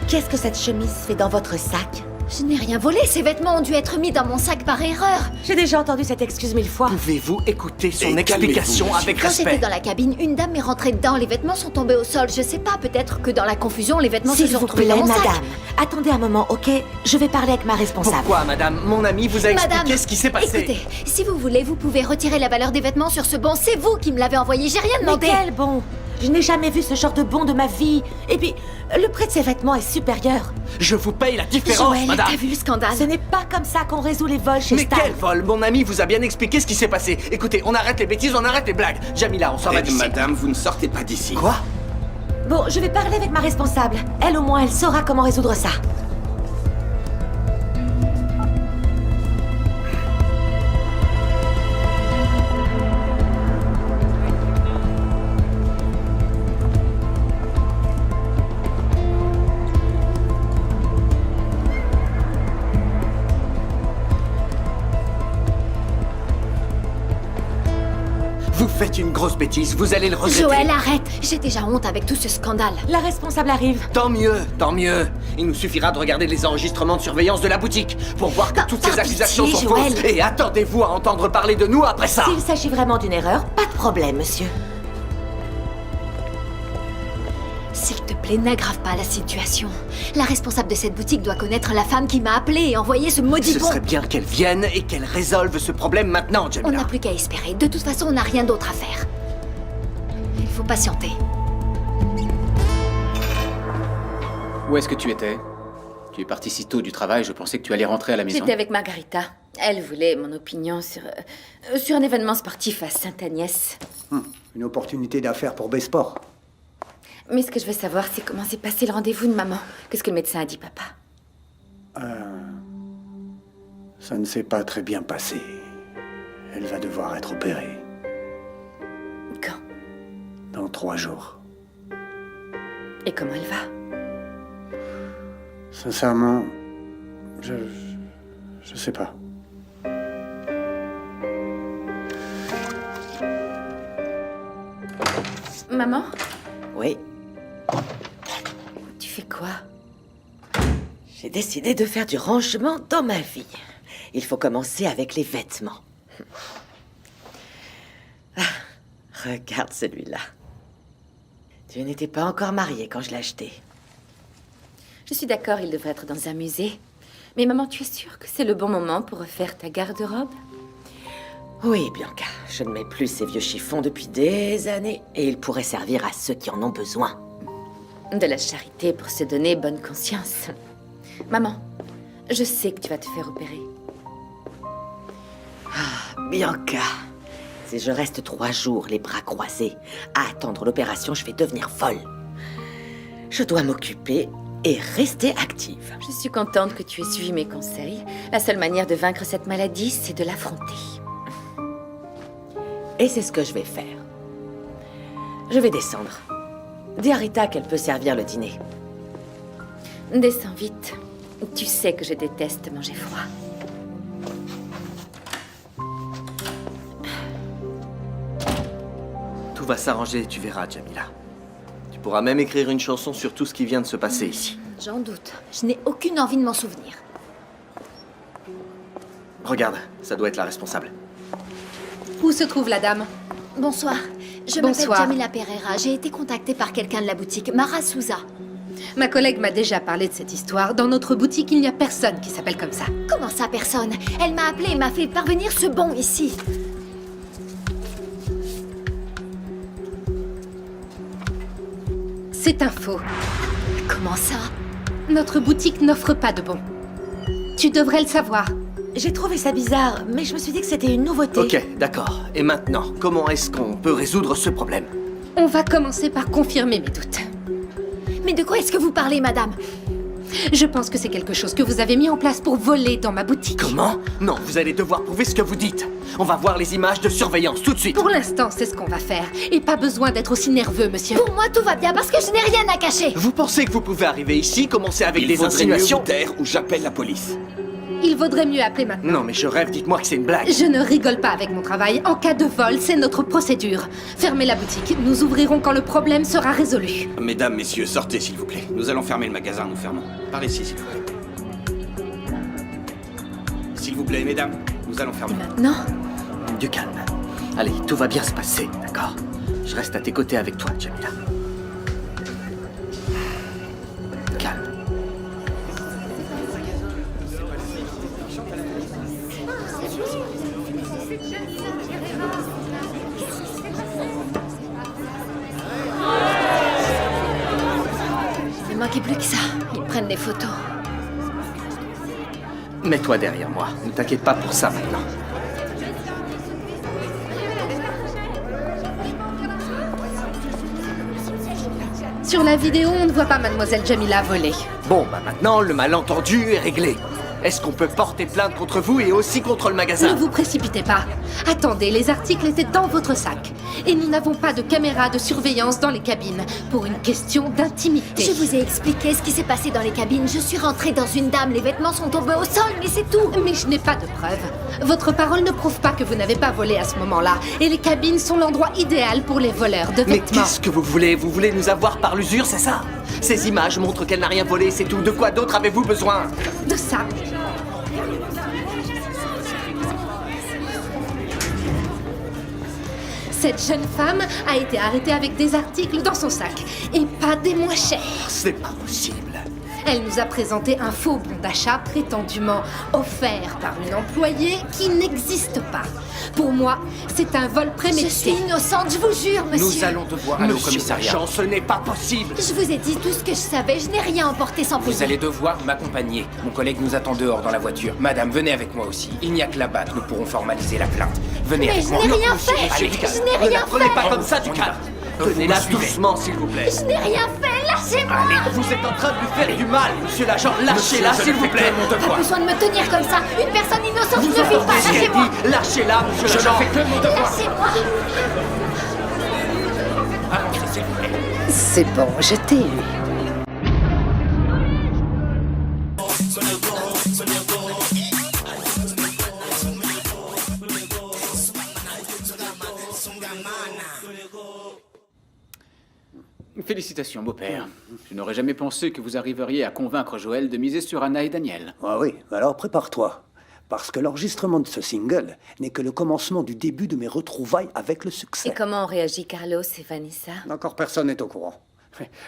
K: Qu'est-ce que cette chemise fait dans votre sac?
F: Je n'ai rien volé, ces vêtements ont dû être mis dans mon sac par erreur.
K: J'ai déjà entendu cette excuse 1000 fois.
C: Pouvez-vous écouter son
E: Et
C: explication
E: calmez-vous,
C: avec
F: Quand j'étais
C: respect?
F: dans la cabine, une dame est rentrée dedans, les vêtements sont tombés au sol. Je sais pas, peut-être que dans la confusion, les vêtements se
K: S'il
F: sont
K: vous
F: retrouvés
K: plaît,
F: dans mon sac.
K: madame. Attendez un moment, ok? Je vais parler avec ma responsable.
C: Pourquoi, madame? Mon ami vous a expliqué
F: Madame,
C: ce qui s'est passé.
F: Écoutez, si vous voulez, vous pouvez retirer la valeur des vêtements sur ce bon. C'est vous qui me l'avez envoyé, j'ai rien
K: Mais
F: demandé.
K: quel bon! Je n'ai jamais vu ce genre de bon de ma vie. Et puis, le prix de ces vêtements est supérieur.
C: Je vous paye la différence,
F: Joël,
C: madame.
F: t'as vu le scandale?
K: Ce n'est pas comme ça qu'on résout les vols chez
C: Mais
K: Stan.
C: quel vol? Mon ami vous a bien expliqué ce qui s'est passé. Écoutez, on arrête les bêtises, on arrête les blagues. Jamila, on s'en va d'ici.
E: Madame, vous ne sortez pas d'ici.
C: Quoi?
K: Bon, je vais parler avec ma responsable. Elle, au moins, elle saura comment résoudre ça.
C: Vous faites une grosse bêtise, vous allez le regretter.
F: Joël, arrête. J'ai déjà honte avec tout ce scandale.
K: La responsable arrive.
C: Tant mieux, tant mieux. Il nous suffira de regarder les enregistrements de surveillance de la boutique pour voir que toutes ces accusations
F: pitié,
C: sont
F: Joël.
C: fausses. Et attendez-vous à entendre parler de nous après ça.
K: S'il s'agit vraiment d'une erreur, pas de problème, monsieur.
F: S'il te plaît, n'aggrave pas la situation. La responsable de cette boutique doit connaître la femme qui m'a appelée et envoyé ce maudit
C: Ce
F: bon.
C: serait bien qu'elle vienne et qu'elle résolve ce problème maintenant,
F: On
C: Jamila.
F: n'a plus qu'à espérer. De toute façon, on n'a rien d'autre à faire. Il faut patienter.
M: Où est-ce que tu étais? Tu es parti si tôt du travail, je pensais que tu allais rentrer à la maison.
F: J'étais avec Margarita. Elle voulait mon opinion sur un événement sportif à Sainte-Agnès.
H: Une opportunité d'affaires pour Besport.
F: Mais ce que je veux savoir, c'est comment s'est passé le rendez-vous de maman. Qu'est-ce que le médecin a dit, papa?
H: Ça ne s'est pas très bien passé. Elle va devoir être opérée.
F: Quand?
H: Dans 3 jours.
F: Et comment elle va?
H: Sincèrement, je sais pas.
F: Maman?
K: Oui,
F: Tu fais quoi?
K: j'ai décidé de faire du rangement dans ma vie. Il faut commencer avec les vêtements. Ah, regarde celui-là. Tu n'étais pas encore mariée quand je l'ai acheté.
F: Je suis d'accord, il devrait être dans un musée. Mais maman, tu es sûre que c'est le bon moment pour refaire ta garde-robe?
K: Oui, Bianca, je ne mets plus ces vieux chiffons depuis des années et ils pourraient servir à ceux qui en ont besoin.
F: De la charité pour se donner bonne conscience. Maman, je sais que tu vas te faire opérer.
K: Bianca, si je reste 3 jours les bras croisés à attendre l'opération, je vais devenir folle. Je dois m'occuper et rester active.
F: Je suis contente que tu aies suivi mes conseils. La seule manière de vaincre cette maladie, c'est de l'affronter.
K: Et c'est ce que je vais faire. Je vais descendre. Dis à Rita qu'elle peut servir le dîner.
F: Descends vite. Tu sais que je déteste manger froid.
C: Tout va s'arranger, tu verras, Jamila. Tu pourras même écrire une chanson sur tout ce qui vient de se passer ici.
F: J'en doute. Je n'ai aucune envie de m'en souvenir.
C: Regarde, ça doit être la responsable.
N: Où se trouve la dame?
F: Bonsoir. Je m'appelle
N: Bonsoir.
F: Jamila Pereira. J'ai été contactée par quelqu'un de la boutique, Mara Souza.
N: Ma collègue m'a déjà parlé de cette histoire. Dans notre boutique, il n'y a personne qui s'appelle comme ça.
F: Comment ça, personne? Elle m'a appelée et m'a fait parvenir ce bon ici.
N: C'est un faux.
F: Comment ça?
N: Notre boutique n'offre pas de bons. Tu devrais le savoir.
K: J'ai trouvé ça bizarre, mais je me suis dit que c'était une nouveauté.
C: Ok, d'accord. Et maintenant, comment est-ce qu'on peut résoudre ce problème?
N: On va commencer par confirmer mes doutes.
F: Mais de quoi est-ce que vous parlez, madame?
N: Je pense que c'est quelque chose que vous avez mis en place pour voler dans ma boutique.
C: Comment? Non, vous allez devoir prouver ce que vous dites. On va voir les images de surveillance tout de suite.
N: Pour l'instant, c'est ce qu'on va faire. Et pas besoin d'être aussi nerveux, monsieur.
F: Pour moi, tout va bien parce que je n'ai rien à cacher.
C: Vous pensez que vous pouvez arriver ici, commencer avec des
E: Il vaudrait mieux
C: insinuations?
E: vous taire ou j'appelle la police.
N: Il vaudrait mieux appeler maintenant.
C: Non, mais je rêve, dites-moi que c'est une blague.
N: Je ne rigole pas avec mon travail. En cas de vol, c'est notre procédure. Fermez la boutique. Nous ouvrirons quand le problème sera résolu.
E: Mesdames, messieurs, sortez s'il vous plaît. Nous allons fermer le magasin, nous fermons. Par ici, s'il vous plaît. S'il vous plaît, mesdames, nous allons fermer.
F: Non.
C: Du calme. Allez, tout va bien se passer, d'accord? Je reste à tes côtés avec toi, Jamila. Calme.
F: Il manquait plus que ça. Ils prennent des photos.
C: Mets-toi derrière moi. Ne t'inquiète pas pour ça maintenant.
N: Sur la vidéo, on ne voit pas Mademoiselle Jamila voler.
C: Bon, bah maintenant, le malentendu est réglé. Est-ce qu'on peut porter plainte contre vous et aussi contre le magasin?
N: Ne vous précipitez pas. Attendez, les articles étaient dans votre sac. Et nous n'avons pas de caméra de surveillance dans les cabines, pour une question d'intimité.
F: Je vous ai expliqué ce qui s'est passé dans les cabines. Je suis rentrée dans une dame, les vêtements sont tombés au sol, mais c'est tout.
N: Mais je n'ai pas de preuves. Votre parole ne prouve pas que vous n'avez pas volé à ce moment-là. Et les cabines sont l'endroit idéal pour les voleurs de
C: Mais
N: vêtements.
C: qu'est-ce que vous voulez? Vous voulez nous avoir par l'usure, c'est ça? Ces images montrent qu'elle n'a rien volé, c'est tout. De quoi d'autre avez-vous besoin?
N: De ça. Cette jeune femme a été arrêtée avec des articles dans son sac. Et pas des moins chers.
C: C'est pas possible.
N: Elle nous a présenté un faux bon d'achat prétendument offert par une employée qui n'existe pas. Pour moi, c'est un vol prémédité.
F: Je suis innocente, je vous jure, monsieur.
J: Nous allons devoir aller au commissariat.
C: Jean, ce n'est pas possible.
F: Je vous ai dit tout ce que je savais. Je n'ai rien emporté sans payer.
J: Vous allez devoir m'accompagner. Mon collègue nous attend dehors dans la voiture. Madame, venez avec moi aussi. Il n'y a que là-bas que nous pourrons formaliser la plainte. Venez
F: Mais
J: avec
F: je
J: moi.
F: n'ai rien fait.
J: Allez,
F: Je n'ai rien
C: Prenez
F: fait.
C: pas comme ça du calme. Tenez-la doucement, s'il vous plaît.
F: Je n'ai rien fait. Lâchez-moi.
C: Vous êtes en train de lui faire du mal, monsieur l'agent. Lâchez-la, s'il vous plaît.
J: mon
F: Pas
J: devoir.
F: besoin de me tenir comme ça. Une personne innocente
C: Vous
F: ne vit pas.
C: entendez ce qu'elle
F: Lâchez-moi.
C: dit? Lâchez-la, monsieur
J: Je ne
C: l'agent.
J: fais que mon devoir.
F: Lâchez-moi.
J: Allons-y, s'il vous plaît.
N: C'est bon, je t'ai eu.
M: Félicitations, beau-père. Je n'aurais jamais pensé que vous arriveriez à convaincre Joël de miser sur Anna et Daniel.
H: Ah oui, alors prépare-toi. Parce que l'enregistrement de ce single n'est que le commencement du début de mes retrouvailles avec le succès.
F: Et comment ont réagi Carlos et Vanessa?
H: Encore personne n'est au courant.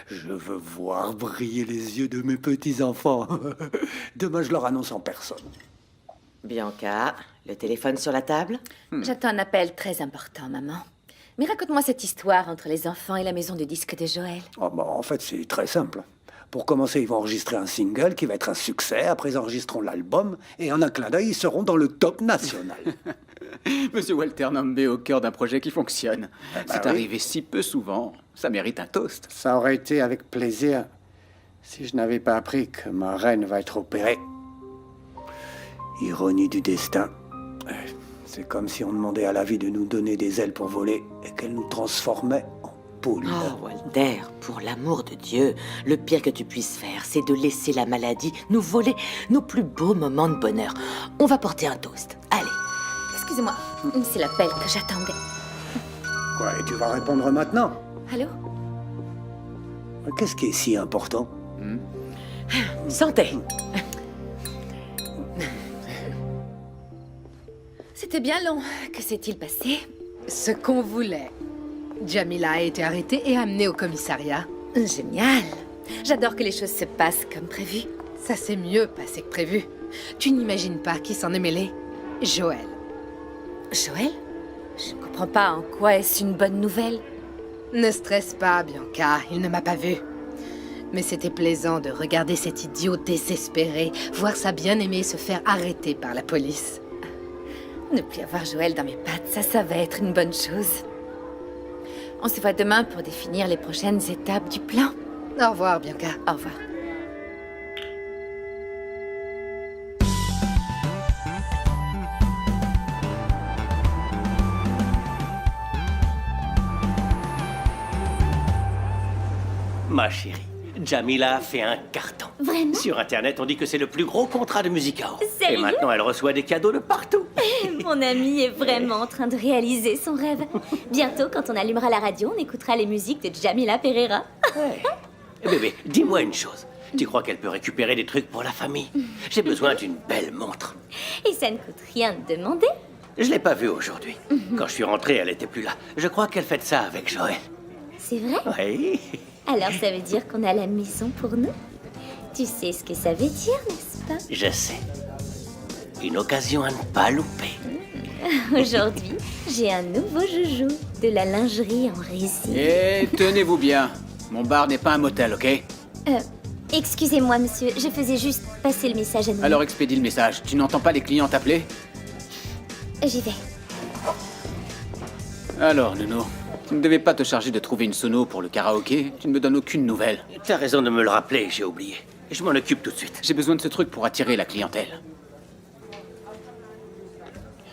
H: Je veux voir briller les yeux de mes petits-enfants. Demain, je leur annonce en personne.
K: Bianca, le téléphone sur la table?
F: J'attends un appel très important, maman. Mais raconte-moi cette histoire entre les enfants et la maison de disques de Joël.
H: Oh, bah, en fait, c'est très simple. Pour commencer, ils vont enregistrer un single qui va être un succès. Après, ils enregistreront l'album. Et en un clin d'œil, ils seront dans le top national.
M: Monsieur Walter Nambe au cœur d'un projet qui fonctionne. C'est
H: oui.
M: arrivé si peu souvent, ça mérite un toast.
H: Ça aurait été avec plaisir si je n'avais pas appris que ma reine va être opérée. Ironie du destin. C'est comme si on demandait à la vie de nous donner des ailes pour voler et qu'elle nous transformait en poule.
K: Oh, Walter, pour l'amour de Dieu, le pire que tu puisses faire, c'est de laisser la maladie nous voler nos plus beaux moments de bonheur. On va porter un toast. Allez.
B: Excusez-moi, c'est l'appel que j'attendais.
H: Quoi, et tu vas répondre maintenant?
B: Allô?
H: Qu'est-ce qui est si important?
K: Santé.
F: C'était bien long. Que s'est-il passé?
N: Ce qu'on voulait. Jamila a été arrêtée et amenée au commissariat.
F: Génial. J'adore que les choses se passent comme prévu.
N: Ça s'est mieux passé que prévu. Tu n'imagines pas qui s'en est mêlé? Joël.
F: Joël? Je ne comprends pas en quoi est-ce une bonne nouvelle.
N: Ne stresse pas, Bianca, il ne m'a pas vue. Mais c'était plaisant de regarder cet idiot désespéré, voir sa bien-aimée se faire arrêter par la police.
F: Ne plus avoir Joël dans mes pattes, ça va être une bonne chose. On se voit demain pour définir les prochaines étapes du plan.
N: Au revoir, Bianca.
F: Au revoir.
J: Ma chérie, Jamila a fait un carton.
B: Vraiment?
J: Sur Internet, on dit que c'est le plus gros contrat de musique hall. Et
B: Sérieux?
J: maintenant, elle reçoit des cadeaux de partout.
B: Mon ami est vraiment en train de réaliser son rêve. Bientôt, quand on allumera la radio, on écoutera les musiques de Jamila Pereira.
J: Bébé, dis-moi une chose. Tu crois qu'elle peut récupérer des trucs pour la famille? J'ai besoin d'une belle montre.
B: Et ça ne coûte rien de demander.
J: Je l'ai pas vue aujourd'hui. Quand je suis rentré, elle était plus là. Je crois qu'elle fête ça avec Joël.
B: C'est vrai?
J: Oui.
B: Alors ça veut dire qu'on a la maison pour nous? Tu sais ce que ça veut dire, n'est-ce pas?
J: Je sais. Une occasion à ne pas louper.
B: Aujourd'hui, j'ai un nouveau joujou. De la lingerie en résine.
M: Et tenez-vous bien. Mon bar n'est pas un motel, ok?
B: Excusez-moi, monsieur. Je faisais juste passer le message à nous.
M: Alors expédie le message. Tu n'entends pas les clients t'appeler?
B: J'y vais.
M: Alors, Nono, tu ne devais pas te charger de trouver une sono pour le karaoké. Tu ne me donnes aucune nouvelle.
J: T'as raison de me le rappeler, j'ai oublié. Je m'en occupe tout de suite.
M: J'ai besoin de ce truc pour attirer la clientèle.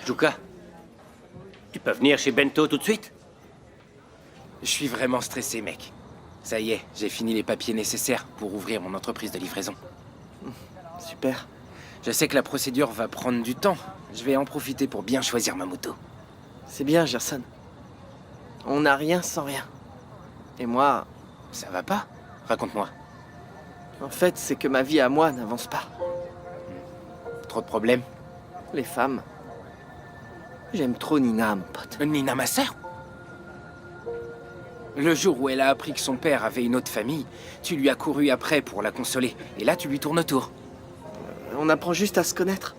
J: Juka, tu peux venir chez Bento tout de suite?
O: Je suis vraiment stressé, mec. Ça y est, j'ai fini les papiers nécessaires pour ouvrir mon entreprise de livraison.
C: Super.
O: Je sais que la procédure va prendre du temps. Je vais en profiter pour bien choisir ma moto.
C: C'est bien, Gerson. On n'a rien sans rien. Et moi...
O: Ça va pas? Raconte-moi.
C: En fait, c'est que ma vie à moi n'avance pas.
O: Trop de problèmes?
C: Les femmes. J'aime trop Nina, mon pote.
O: Nina, ma sœur? Le jour où elle a appris que son père avait une autre famille, tu lui as couru après pour la consoler. Et là, tu lui tournes autour.
C: On apprend juste à se connaître.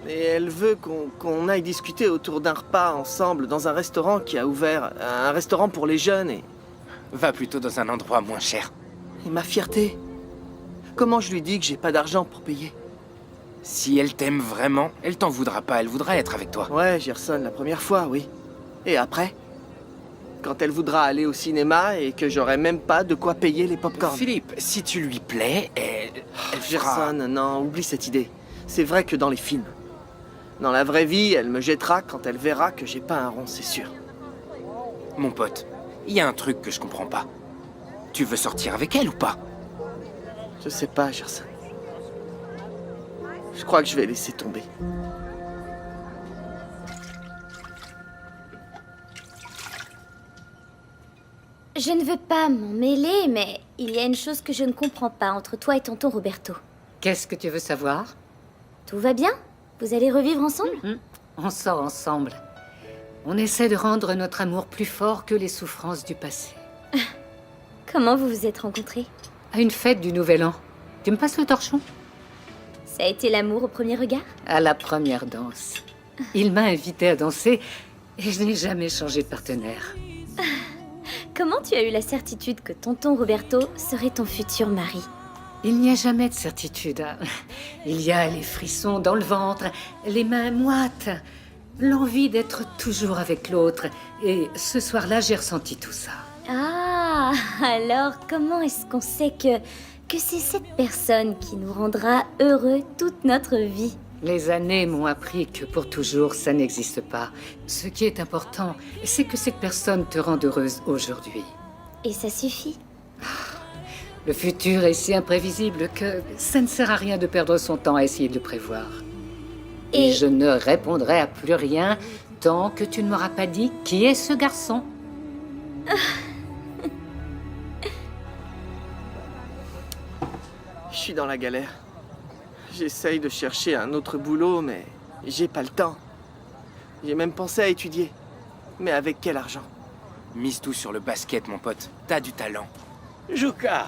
C: Et elle veut qu'on aille discuter autour d'un repas ensemble dans un restaurant qui a ouvert. Un restaurant pour les jeunes et...
O: Va plutôt dans un endroit moins cher.
C: Et ma fierté. Comment je lui dis que j'ai pas d'argent pour payer?
O: Si elle t'aime vraiment, elle t'en voudra pas, elle voudra être avec toi.
C: Ouais, Gerson, la première fois, oui. Et après? Quand elle voudra aller au cinéma et que j'aurai même pas de quoi payer les pop-corn.
O: Philippe, si tu lui plais, elle
C: Gerson, non, oublie cette idée. C'est vrai que dans les films. Dans la vraie vie, elle me jettera quand elle verra que j'ai pas un rond, c'est sûr.
O: Mon pote, il y a un truc que je comprends pas. Tu veux sortir avec elle ou pas?
C: Je sais pas, Gerson. Je crois que je vais laisser tomber.
B: Je ne veux pas m'en mêler, mais il y a une chose que je ne comprends pas entre toi et tonton Roberto.
D: Qu'est-ce que tu veux savoir?
B: Tout va bien? Vous allez revivre ensemble?
D: On sort ensemble. On essaie de rendre notre amour plus fort que les souffrances du passé.
B: Comment vous vous êtes rencontrés?
D: À une fête du Nouvel An. Tu me passes le torchon?
B: Ça a été l'amour au premier regard?
D: À la première danse. Il m'a invité à danser et je n'ai jamais changé de partenaire.
B: Comment tu as eu la certitude que tonton Roberto serait ton futur mari?
D: Il n'y a jamais de certitude. Il y a les frissons dans le ventre, les mains moites, l'envie d'être toujours avec l'autre. Et ce soir-là, j'ai ressenti tout ça.
B: Ah, alors comment est-ce qu'on sait que c'est cette personne qui nous rendra heureux toute notre vie?
D: Les années m'ont appris que pour toujours, ça n'existe pas. Ce qui est important, c'est que cette personne te rende heureuse aujourd'hui.
B: Et ça suffit.
D: Le futur est si imprévisible que ça ne sert à rien de perdre son temps à essayer de le prévoir. Et je ne répondrai à plus rien tant que tu ne m'auras pas dit qui est ce garçon.
C: Je suis dans la galère. J'essaye de chercher un autre boulot, mais j'ai pas le temps. J'ai même pensé à étudier. Mais avec quel argent?
O: Mise tout sur le basket, mon pote. T'as du talent.
P: Jouka.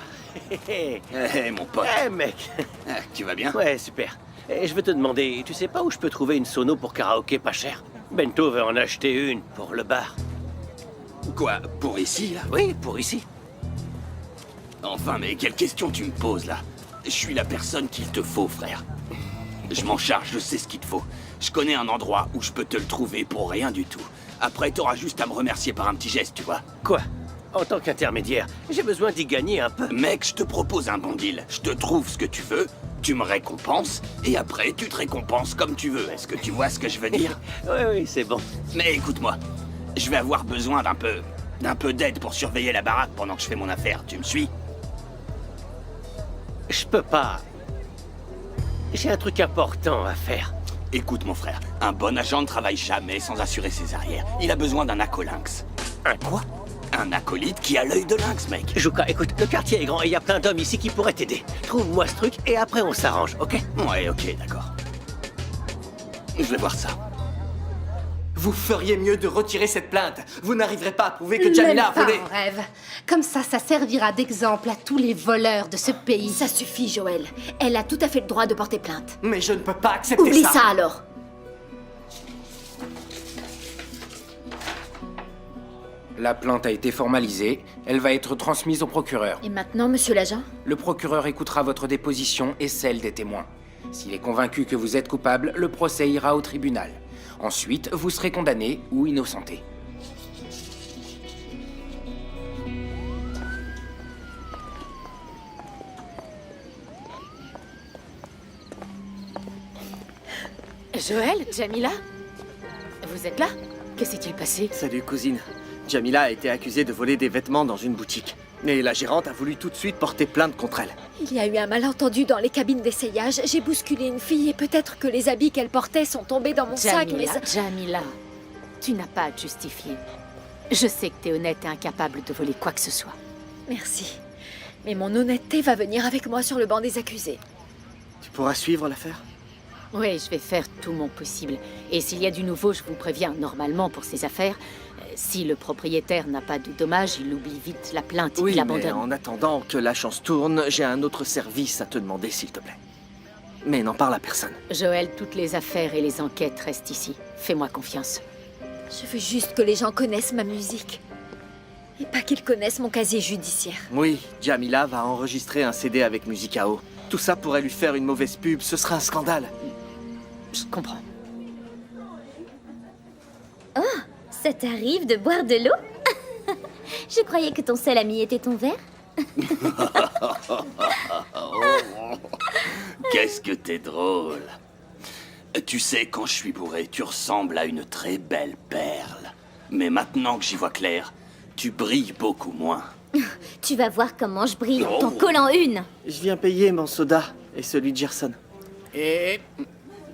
E: Mon pote.
P: Mec.
E: Tu vas bien?
P: Ouais, super. Et je veux te demander, tu sais pas où je peux trouver une sono pour karaoké pas cher? Bento veut en acheter une pour le bar.
E: Quoi? Pour ici, là?
P: Oui, pour ici.
E: Enfin, mais quelle question tu me poses, là? Je suis la personne qu'il te faut, frère. Je m'en charge, je sais ce qu'il te faut. Je connais un endroit où je peux te le trouver pour rien du tout. Après, t'auras juste à me remercier par un petit geste, tu vois.
P: Quoi? En tant qu'intermédiaire, j'ai besoin d'y gagner un peu.
E: Mec, je te propose un bon deal. Je te trouve ce que tu veux, tu me récompenses, et après, tu te récompenses comme tu veux. Est-ce que tu vois ce que je veux dire?
P: Oui, c'est bon.
E: Mais écoute-moi, je vais avoir besoin d'un peu d'aide pour surveiller la baraque pendant que je fais mon affaire. Tu me suis?
P: Je peux pas. J'ai un truc important à faire.
E: Écoute, mon frère, un bon agent ne travaille jamais sans assurer ses arrières. Il a besoin d'un acolyte.
P: Un quoi?
E: Un acolyte qui a l'œil de lynx, mec.
P: Jouka, écoute, le quartier est grand et il y a plein d'hommes ici qui pourraient t'aider. Trouve-moi ce truc et après on s'arrange, ok?
E: Ouais, ok, d'accord. Je vais voir ça.
Q: Vous feriez mieux de retirer cette plainte. Vous n'arriverez pas à prouver que Jamila a volé.
N: Même pas en rêve. Comme ça servira d'exemple à tous les voleurs de ce pays.
B: Ça suffit, Joël. Elle a tout à fait le droit de porter plainte.
Q: Mais je ne peux pas accepter
B: Oublie ça alors.
O: La plainte a été formalisée. Elle va être transmise au procureur.
B: Et maintenant, monsieur l'agent?
O: Le procureur écoutera votre déposition et celle des témoins. S'il est convaincu que vous êtes coupable, le procès ira au tribunal. Ensuite, vous serez condamné ou innocenté.
F: Joël, Jamila? Vous êtes là? Que s'est-il passé?
C: Salut, cousine. Jamila a été accusée de voler des vêtements dans une boutique. Et la gérante a voulu tout de suite porter plainte contre elle.
B: Il y a eu un malentendu dans les cabines d'essayage. J'ai bousculé une fille et peut-être que les habits qu'elle portait sont tombés dans mon sac, mais ça...
F: Jamila, tu n'as pas à te justifier. Je sais que t'es honnête et incapable de voler quoi que ce soit.
B: Merci. Mais mon honnêteté va venir avec moi sur le banc des accusés.
C: Tu pourras suivre l'affaire?
F: Oui, je vais faire tout mon possible. Et s'il y a du nouveau, je vous préviens. Normalement, pour ces affaires, si le propriétaire n'a pas de dommages, il oublie vite la plainte et
C: Oui,
F: il abandonne.
C: mais en attendant que la chance tourne, j'ai un autre service à te demander, s'il te plaît. Mais n'en parle à personne.
F: Joël, toutes les affaires et les enquêtes restent ici. Fais-moi confiance.
B: Je veux juste que les gens connaissent ma musique. Et pas qu'ils connaissent mon casier judiciaire.
C: Oui, Jamila va enregistrer un CD avec Musicao. Tout ça pourrait lui faire une mauvaise pub, ce sera un scandale.
F: Je comprends.
B: Oh, ça t'arrive de boire de l'eau? Je croyais que ton seul ami était ton verre.
E: Qu'est-ce que t'es drôle. Tu sais, quand je suis bourré, tu ressembles à une très belle perle. Mais maintenant que j'y vois clair, tu brilles beaucoup moins.
B: Tu vas voir comment je brille en t'en collant une.
C: Je viens payer mon soda et celui de Gerson.
M: Et...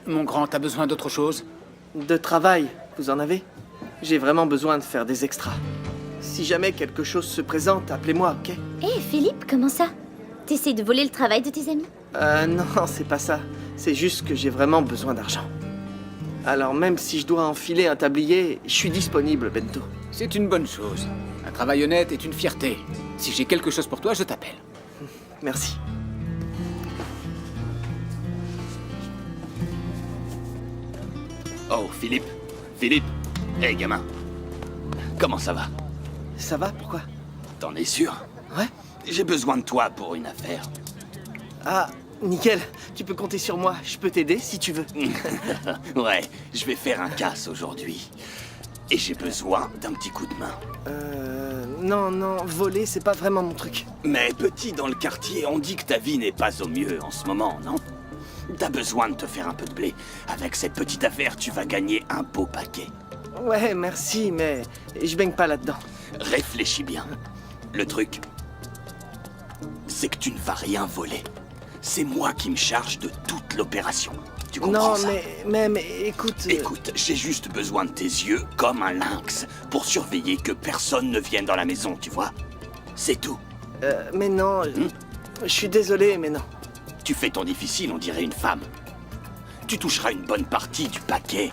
M: mon grand, t'as besoin d'autre chose?
C: De travail, vous en avez? J'ai vraiment besoin de faire des extras. Si jamais quelque chose se présente, appelez-moi, ok?
B: Hé, Philippe, comment ça? T'essaies de voler le travail de tes amis?
C: Non, c'est pas ça. C'est juste que j'ai vraiment besoin d'argent. Alors même si je dois enfiler un tablier, je suis disponible, Bento.
M: C'est une bonne chose. Un travail honnête est une fierté. Si j'ai quelque chose pour toi, je t'appelle.
C: Merci.
E: Oh, Philippe. Philippe. Hé, gamin. Comment ça va?
C: Ça va, pourquoi?
E: T'en es sûr?
C: Ouais.
E: J'ai besoin de toi pour une affaire.
C: Ah, nickel. Tu peux compter sur moi. Je peux t'aider si tu veux.
E: Ouais, je vais faire un casse aujourd'hui. Et j'ai besoin d'un petit coup de main.
C: Non, voler, c'est pas vraiment mon truc.
E: Mais petit, dans le quartier, on dit que ta vie n'est pas au mieux en ce moment, non? T'as besoin de te faire un peu de blé. Avec cette petite affaire, tu vas gagner un beau paquet.
C: Ouais, merci, mais je baigne pas là-dedans.
E: Réfléchis bien. Le truc, c'est que tu ne vas rien voler. C'est moi qui me charge de toute l'opération. Tu comprends ça?
Q: mais écoute...
E: Écoute, j'ai juste besoin de tes yeux comme un lynx pour surveiller que personne ne vienne dans la maison, tu vois? C'est tout.
Q: Mais non... Je suis désolé, mais non.
E: Tu fais ton difficile, on dirait une femme. Tu toucheras une bonne partie du paquet.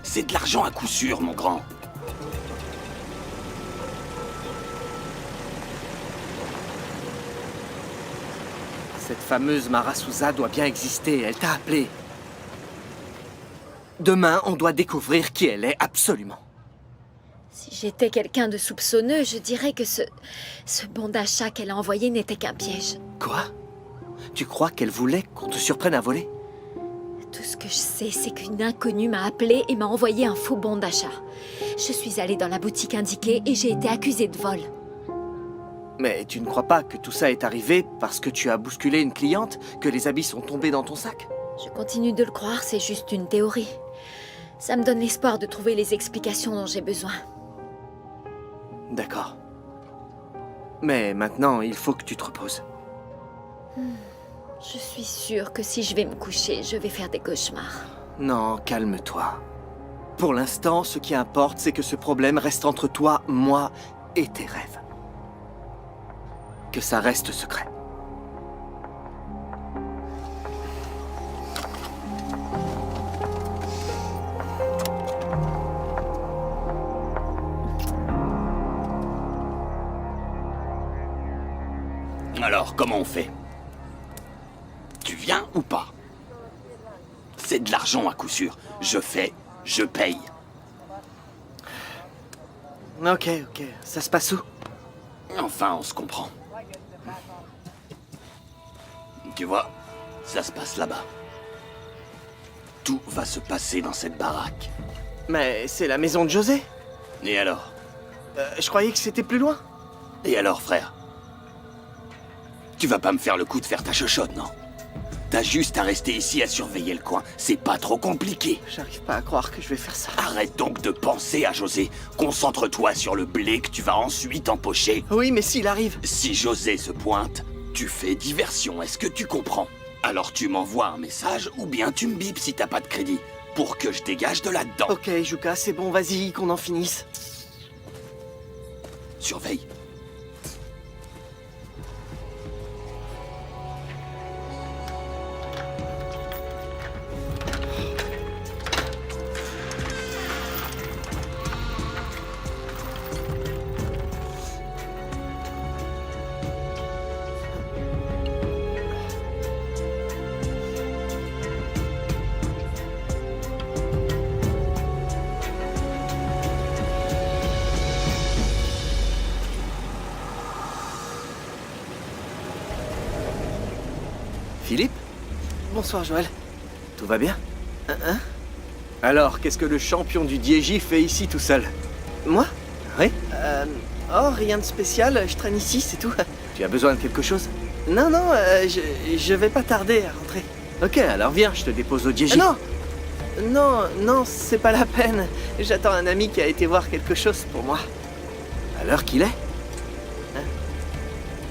E: C'est de l'argent à coup sûr, mon grand.
Q: Cette fameuse Mara Souza doit bien exister, elle t'a appelé. Demain, on doit découvrir qui elle est, absolument.
B: Si j'étais quelqu'un de soupçonneux, je dirais que ce bon d'achat qu'elle a envoyé n'était qu'un piège.
Q: Quoi? Tu crois qu'elle voulait qu'on te surprenne à voler?
B: Tout ce que je sais, c'est qu'une inconnue m'a appelé et m'a envoyé un faux bon d'achat. Je suis allée dans la boutique indiquée et j'ai été accusée de vol.
Q: Mais tu ne crois pas que tout ça est arrivé parce que tu as bousculé une cliente, que les habits sont tombés dans ton sac?
B: Je continue de le croire, c'est juste une théorie. Ça me donne l'espoir de trouver les explications dont j'ai besoin.
Q: D'accord. Mais maintenant, il faut que tu te reposes.
B: Je suis sûre que si je vais me coucher, je vais faire des cauchemars.
Q: Non, calme-toi. Pour l'instant, ce qui importe, c'est que ce problème reste entre toi, moi et tes rêves. Que ça reste secret.
E: Alors, comment on fait? Tu viens ou pas? C'est de l'argent à coup sûr. Je fais, je paye.
Q: Ok, ça se passe où?
E: Enfin, on se comprend. Tu vois, ça se passe là-bas. Tout va se passer dans cette baraque.
Q: Mais c'est la maison de José.
E: Et alors?
Q: Je croyais que c'était plus loin.
E: Et alors, frère? Tu vas pas me faire le coup de faire ta chochotte, non? T'as juste à rester ici à surveiller le coin. C'est pas trop compliqué.
Q: J'arrive pas à croire que je vais faire ça.
E: Arrête donc de penser à José. Concentre-toi sur le blé que tu vas ensuite empocher.
Q: Oui, mais s'il arrive...
E: Si José se pointe, tu fais diversion, est-ce que tu comprends? Alors tu m'envoies un message ou bien tu me bipes si t'as pas de crédit, pour que je dégage de là-dedans.
Q: Ok, Juka, c'est bon, vas-y, qu'on en finisse.
E: Surveille.
Q: Philippe? Bonsoir, Joël. Tout va bien? Alors, qu'est-ce que le champion du Dieji fait ici tout seul? Moi? Oui? Oh, rien de spécial, je traîne ici, c'est tout. Tu as besoin de quelque chose? Non, je vais pas tarder à rentrer. Ok, alors viens, je te dépose au Dieji. Non, c'est pas la peine. J'attends un ami qui a été voir quelque chose pour moi. À l'heure qu'il est?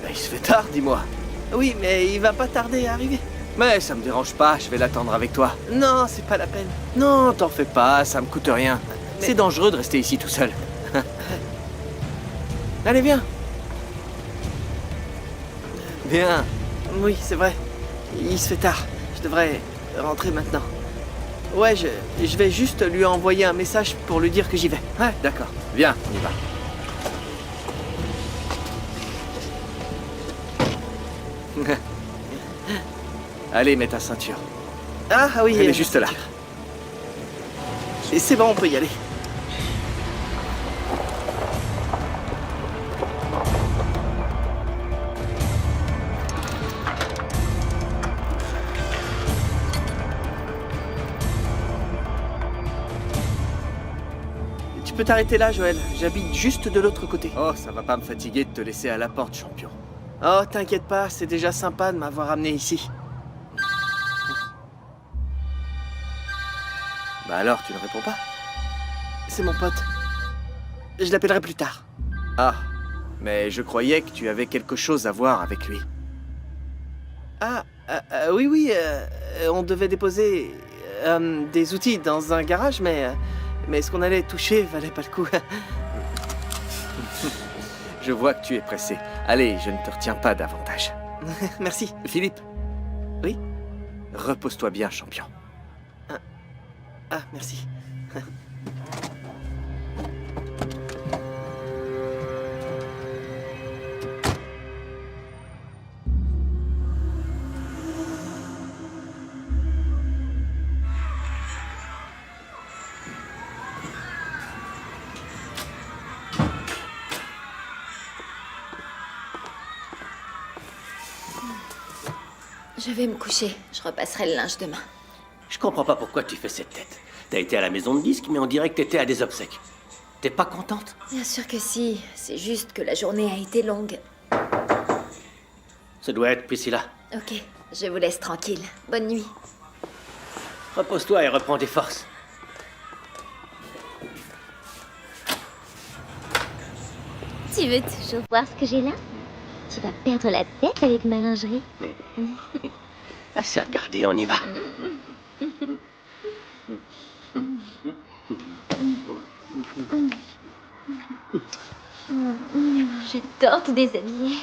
Q: Il se fait tard, dis-moi. Oui, mais il va pas tarder à arriver. Mais ça me dérange pas, je vais l'attendre avec toi. Non, c'est pas la peine. Non, t'en fais pas, ça me coûte rien. C'est dangereux de rester ici tout seul. Allez, viens. Viens. Oui, c'est vrai. Il se fait tard. Je devrais rentrer maintenant. Ouais, je vais juste lui envoyer un message pour lui dire que j'y vais. Ouais, d'accord. Viens, on y va. Allez, mets ta ceinture. Ah oui, elle est juste là. Et c'est bon, on peut y aller. Tu peux t'arrêter là, Joël. J'habite juste de l'autre côté. Oh, ça va pas me fatiguer de te laisser à la porte, champion. Oh, t'inquiète pas, c'est déjà sympa de m'avoir amené ici. Bah alors, tu ne réponds pas? C'est mon pote. Je l'appellerai plus tard. Ah, Mais je croyais que tu avais quelque chose à voir avec lui. Oui, on devait déposer des outils dans un garage, mais ce qu'on allait toucher valait pas le coup. Je vois que tu es pressé. Allez, je ne te retiens pas davantage. Merci. Philippe? Oui? Repose-toi bien, champion. Merci.
B: Je vais me coucher. Je repasserai le linge demain.
P: Je comprends pas pourquoi tu fais cette tête. T'as été à la maison de disques, mais on dirait que t'étais à des obsèques. T'es pas contente?
B: Bien sûr que si. C'est juste que la journée a été longue.
P: Ça doit être Priscilla.
B: Ok, je vous laisse tranquille. Bonne nuit.
P: Repose-toi et reprends tes forces.
R: Tu veux toujours voir ce que j'ai là? Tu vas perdre la tête avec ma lingerie.
P: Assez regardé, on y va.
R: J'adore te déshabiller.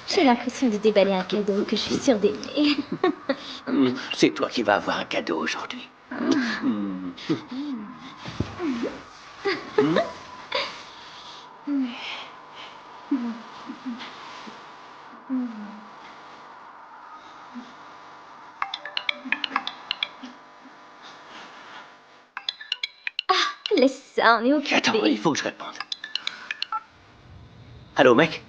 R: J'ai l'impression de déballer un cadeau que je suis sûre d'aimer.
P: C'est toi qui vas avoir un cadeau aujourd'hui.
R: Laisse ça, on est occupé.
P: Attends, il faut que je réponde. Allô, mec?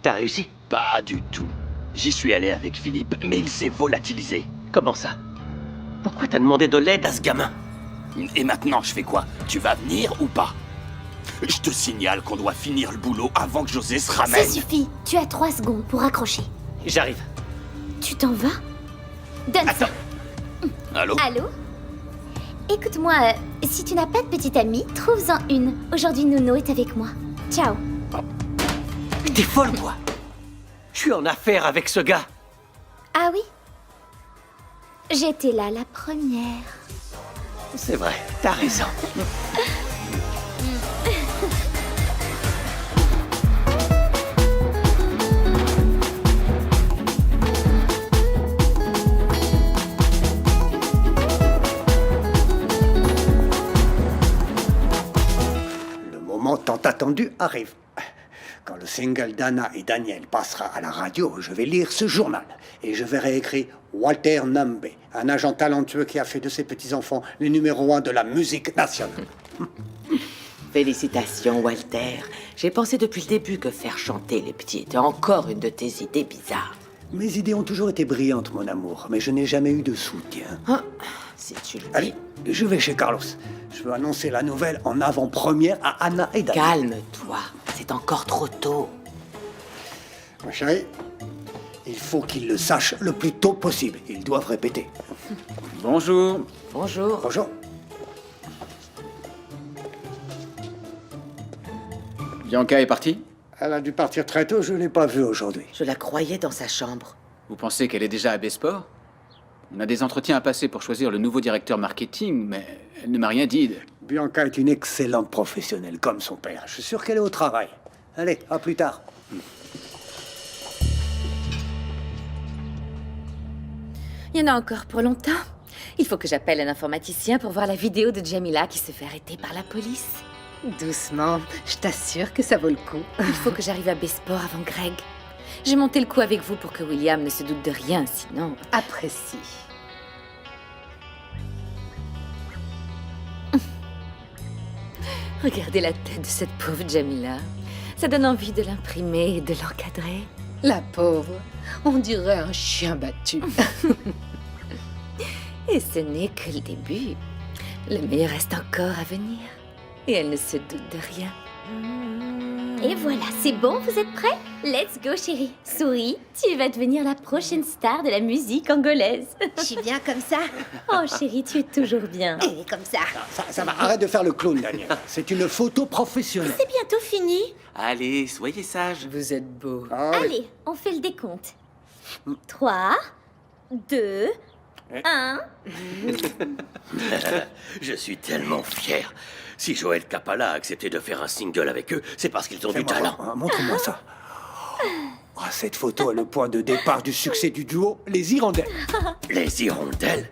P: T'as réussi?
E: Pas du tout. J'y suis allé avec Philippe, mais il s'est volatilisé.
P: Comment ça? Pourquoi t'as demandé de l'aide à ce gamin?
E: Et maintenant, je fais quoi? Tu vas venir ou pas? Je te signale qu'on doit finir le boulot avant que José se ramène.
R: Ça suffit. Tu as 3 secondes pour accrocher.
P: J'arrive.
R: Tu t'en vas? Donne ça.
E: Allô?
R: Allô? Écoute-moi, si tu n'as pas de petite amie, trouve-en une. Aujourd'hui, Nono est avec moi. Ciao.
P: T'es folle, quoi? Je suis en affaire avec ce gars.
R: Ah oui? J'étais là la première.
P: C'est vrai, t'as raison.
H: Le moment tant attendu arrive. Quand le single d'Anna et Daniel passera à la radio, je vais lire ce journal et je verrai écrit Walter Nambe, un agent talentueux qui a fait de ses petits-enfants les numéro 1 de la musique nationale.
K: Félicitations, Walter. J'ai pensé depuis le début que faire chanter les petits était encore une de tes idées bizarres.
H: Mes idées ont toujours été brillantes, mon amour, mais je n'ai jamais eu de soutien.
K: Si tu le dis.
H: Allez, je vais chez Carlos. Je veux annoncer la nouvelle en avant-première à Anna et Daniel.
K: Calme-toi, c'est encore trop tôt.
H: Ma chérie, il faut qu'ils le sachent le plus tôt possible. Ils doivent répéter.
M: Bonjour.
K: Bonjour.
H: Bonjour.
M: Bianca est partie?
H: Elle a dû partir très tôt, je ne l'ai pas vue aujourd'hui.
K: Je la croyais dans sa chambre.
M: Vous pensez qu'elle est déjà à Besport? On a des entretiens à passer pour choisir le nouveau directeur marketing, mais elle ne m'a rien dit.
H: Bianca est une excellente professionnelle, comme son père. Je suis sûr qu'elle est au travail. Allez, à plus tard.
F: Il y en a encore pour longtemps. Il faut que j'appelle un informaticien pour voir la vidéo de Jamila qui se fait arrêter par la police.
N: Doucement, je t'assure que ça vaut le coup.
F: Il faut que j'arrive à Besport avant Greg. J'ai monté le coup avec vous pour que William ne se doute de rien, sinon...
N: Apprécie.
F: Regardez la tête de cette pauvre Jamila. Ça donne envie de l'imprimer et de l'encadrer.
N: La pauvre, on dirait un chien battu.
F: Et ce n'est que le début. Le meilleur reste encore à venir. Et elle ne se doute de rien.
R: Et voilà, c'est bon, vous êtes prêts? Let's go, chérie. Souris, tu vas devenir la prochaine star de la musique angolaise. Je suis bien comme ça. Oh, chérie, tu es toujours bien. Et comme ça.
H: Ça va, arrête de faire le clown, Daniel. C'est une photo professionnelle.
R: C'est bientôt fini.
Q: Allez, soyez sage.
N: Vous êtes beau.
B: Allez, on fait le décompte. 3, 2, 1.
P: Je suis tellement fier. Si Joël Capalla a accepté de faire un single avec eux, c'est parce qu'ils ont du talent.
H: Montre-moi ça. Ah, cette photo est le point de départ du succès du duo Les Hirondelles.
P: Les Hirondelles?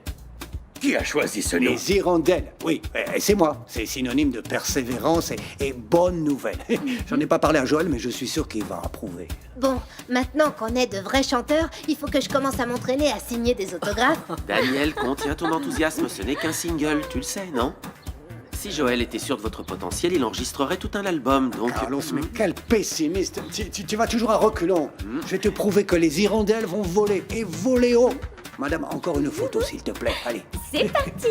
P: Qui a choisi ce nom?
H: Les Hirondelles, oui, c'est moi. C'est synonyme de persévérance et bonne nouvelle. J'en ai pas parlé à Joël, mais je suis sûr qu'il va approuver.
R: Bon, maintenant qu'on est de vrais chanteurs, il faut que je commence à m'entraîner à signer des autographes.
Q: Daniel, contiens ton enthousiasme, ce n'est qu'un single, tu le sais, non? Si Joël était sûr de votre potentiel, il enregistrerait tout un album, donc...
H: Carlos, mais quel pessimiste. Tu vas toujours à reculons. Je vais te prouver que les hirondelles vont voler, et voler haut. Madame, encore une photo, s'il te plaît. Allez.
B: C'est parti.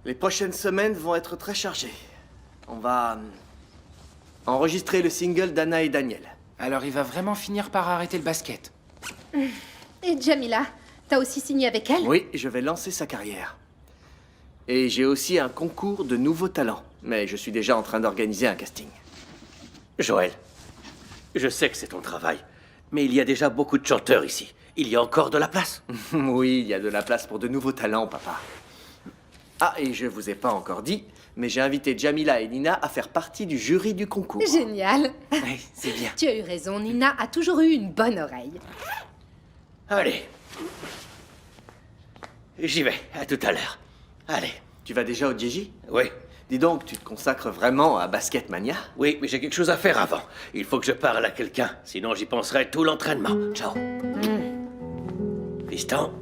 Q: Les prochaines semaines vont être très chargées. On va... enregistrer le single d'Anna et Daniel.
O: Alors il va vraiment finir par arrêter le basket.
N: Et Jamila, t'as aussi signé avec elle?
Q: Oui, je vais lancer sa carrière. Et j'ai aussi un concours de nouveaux talents. Mais je suis déjà en train d'organiser un casting.
P: Joël, je sais que c'est ton travail, mais il y a déjà beaucoup de chanteurs ici. Il y a encore de la place.
Q: Oui, il y a de la place pour de nouveaux talents, papa. Ah, et je vous ai pas encore dit, mais j'ai invité Jamila et Nina à faire partie du jury du concours.
N: Génial.
Q: Oui, c'est bien.
N: Tu as eu raison, Nina a toujours eu une bonne oreille.
P: Allez. J'y vais, à tout à l'heure. Allez.
Q: Tu vas déjà au DJ?
P: Oui.
Q: Dis donc, tu te consacres vraiment à Basket Mania?
P: Oui, mais j'ai quelque chose à faire avant. Il faut que je parle à quelqu'un, sinon j'y penserai tout l'entraînement. Ciao. Fiston.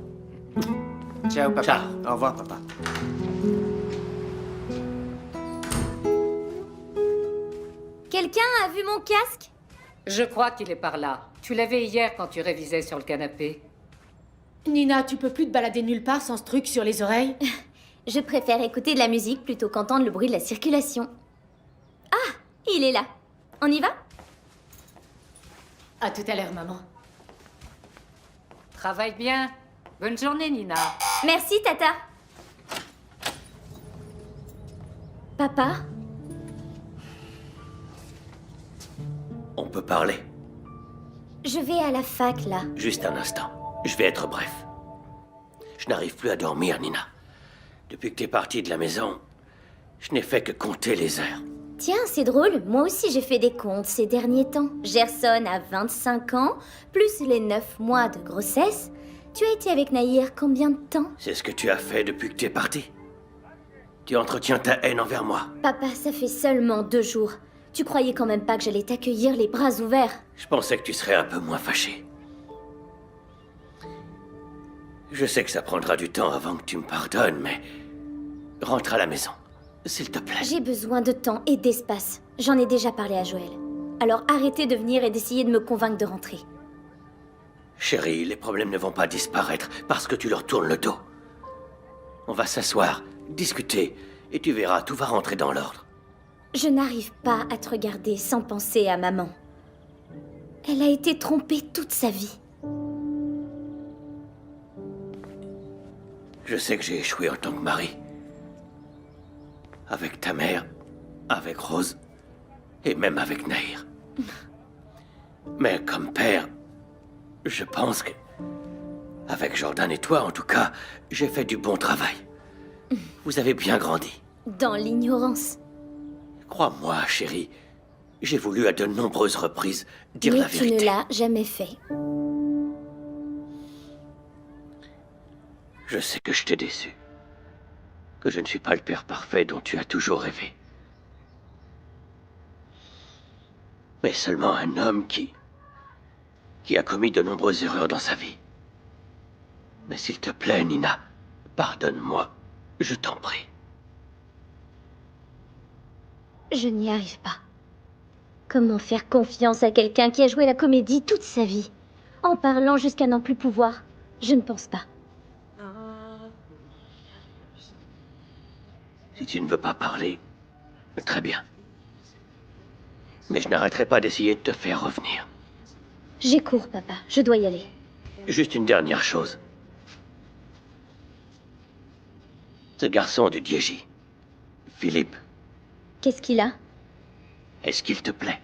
O: Ciao, papa.
P: Ciao.
Q: Au revoir, papa.
B: Quelqu'un a vu mon casque?
D: Je crois qu'il est par là. Tu l'avais hier quand tu révisais sur le canapé.
S: Nina, tu peux plus te balader nulle part sans ce truc sur les oreilles?
B: Je préfère écouter de la musique plutôt qu'entendre le bruit de la circulation. Ah, il est là. On y va?
S: À tout à l'heure, maman.
D: Travaille bien. Bonne journée, Nina.
B: Merci, Tata. Papa?
P: On peut parler.
B: Je vais à la fac, là.
P: Juste un instant. Je vais être bref. Je n'arrive plus à dormir, Nina. Depuis que t'es partie de la maison, je n'ai fait que compter les heures.
B: Tiens, c'est drôle. Moi aussi, j'ai fait des comptes ces derniers temps. Gerson a 25 ans, plus les 9 mois de grossesse. Tu as été avec Nahir combien de temps?
P: C'est ce que tu as fait depuis que t'es partie. Tu entretiens ta haine envers moi.
B: Papa, ça fait seulement 2 jours. Tu croyais quand même pas que j'allais t'accueillir les bras ouverts?
P: Je pensais que tu serais un peu moins fâchée. Je sais que ça prendra du temps avant que tu me pardonnes, mais... rentre à la maison, s'il te plaît.
B: J'ai besoin de temps et d'espace. J'en ai déjà parlé à Joël. Alors arrêtez de venir et d'essayer de me convaincre de rentrer.
P: Chérie, les problèmes ne vont pas disparaître parce que tu leur tournes le dos. On va s'asseoir, discuter, et tu verras, tout va rentrer dans l'ordre.
B: Je n'arrive pas à te regarder sans penser à maman. Elle a été trompée toute sa vie.
P: Je sais que j'ai échoué en tant que mari. Avec ta mère, avec Rose, et même avec Nahir. Mais comme père, je pense que... avec Jordan et toi, en tout cas, j'ai fait du bon travail. Vous avez bien grandi.
B: Dans l'ignorance.
P: Crois-moi, chérie, j'ai voulu à de nombreuses reprises dire la
B: Mais tu
P: vérité.
B: ne l'as jamais fait.
P: Je sais que je t'ai déçu. Que je ne suis pas le père parfait dont tu as toujours rêvé. Mais seulement un homme qui a commis de nombreuses erreurs dans sa vie. Mais s'il te plaît, Nina, pardonne-moi. Je t'en prie.
B: Je n'y arrive pas. Comment faire confiance à quelqu'un qui a joué la comédie toute sa vie, en parlant jusqu'à n'en plus pouvoir? Je ne pense pas.
P: Si tu ne veux pas parler, très bien. Mais je n'arrêterai pas d'essayer de te faire revenir.
B: J'ai cours, papa. Je dois y aller.
P: Juste une dernière chose. Ce garçon du DJ, Philippe,
R: Qu'est-ce qu'il a?
P: Est-ce qu'il te plaît?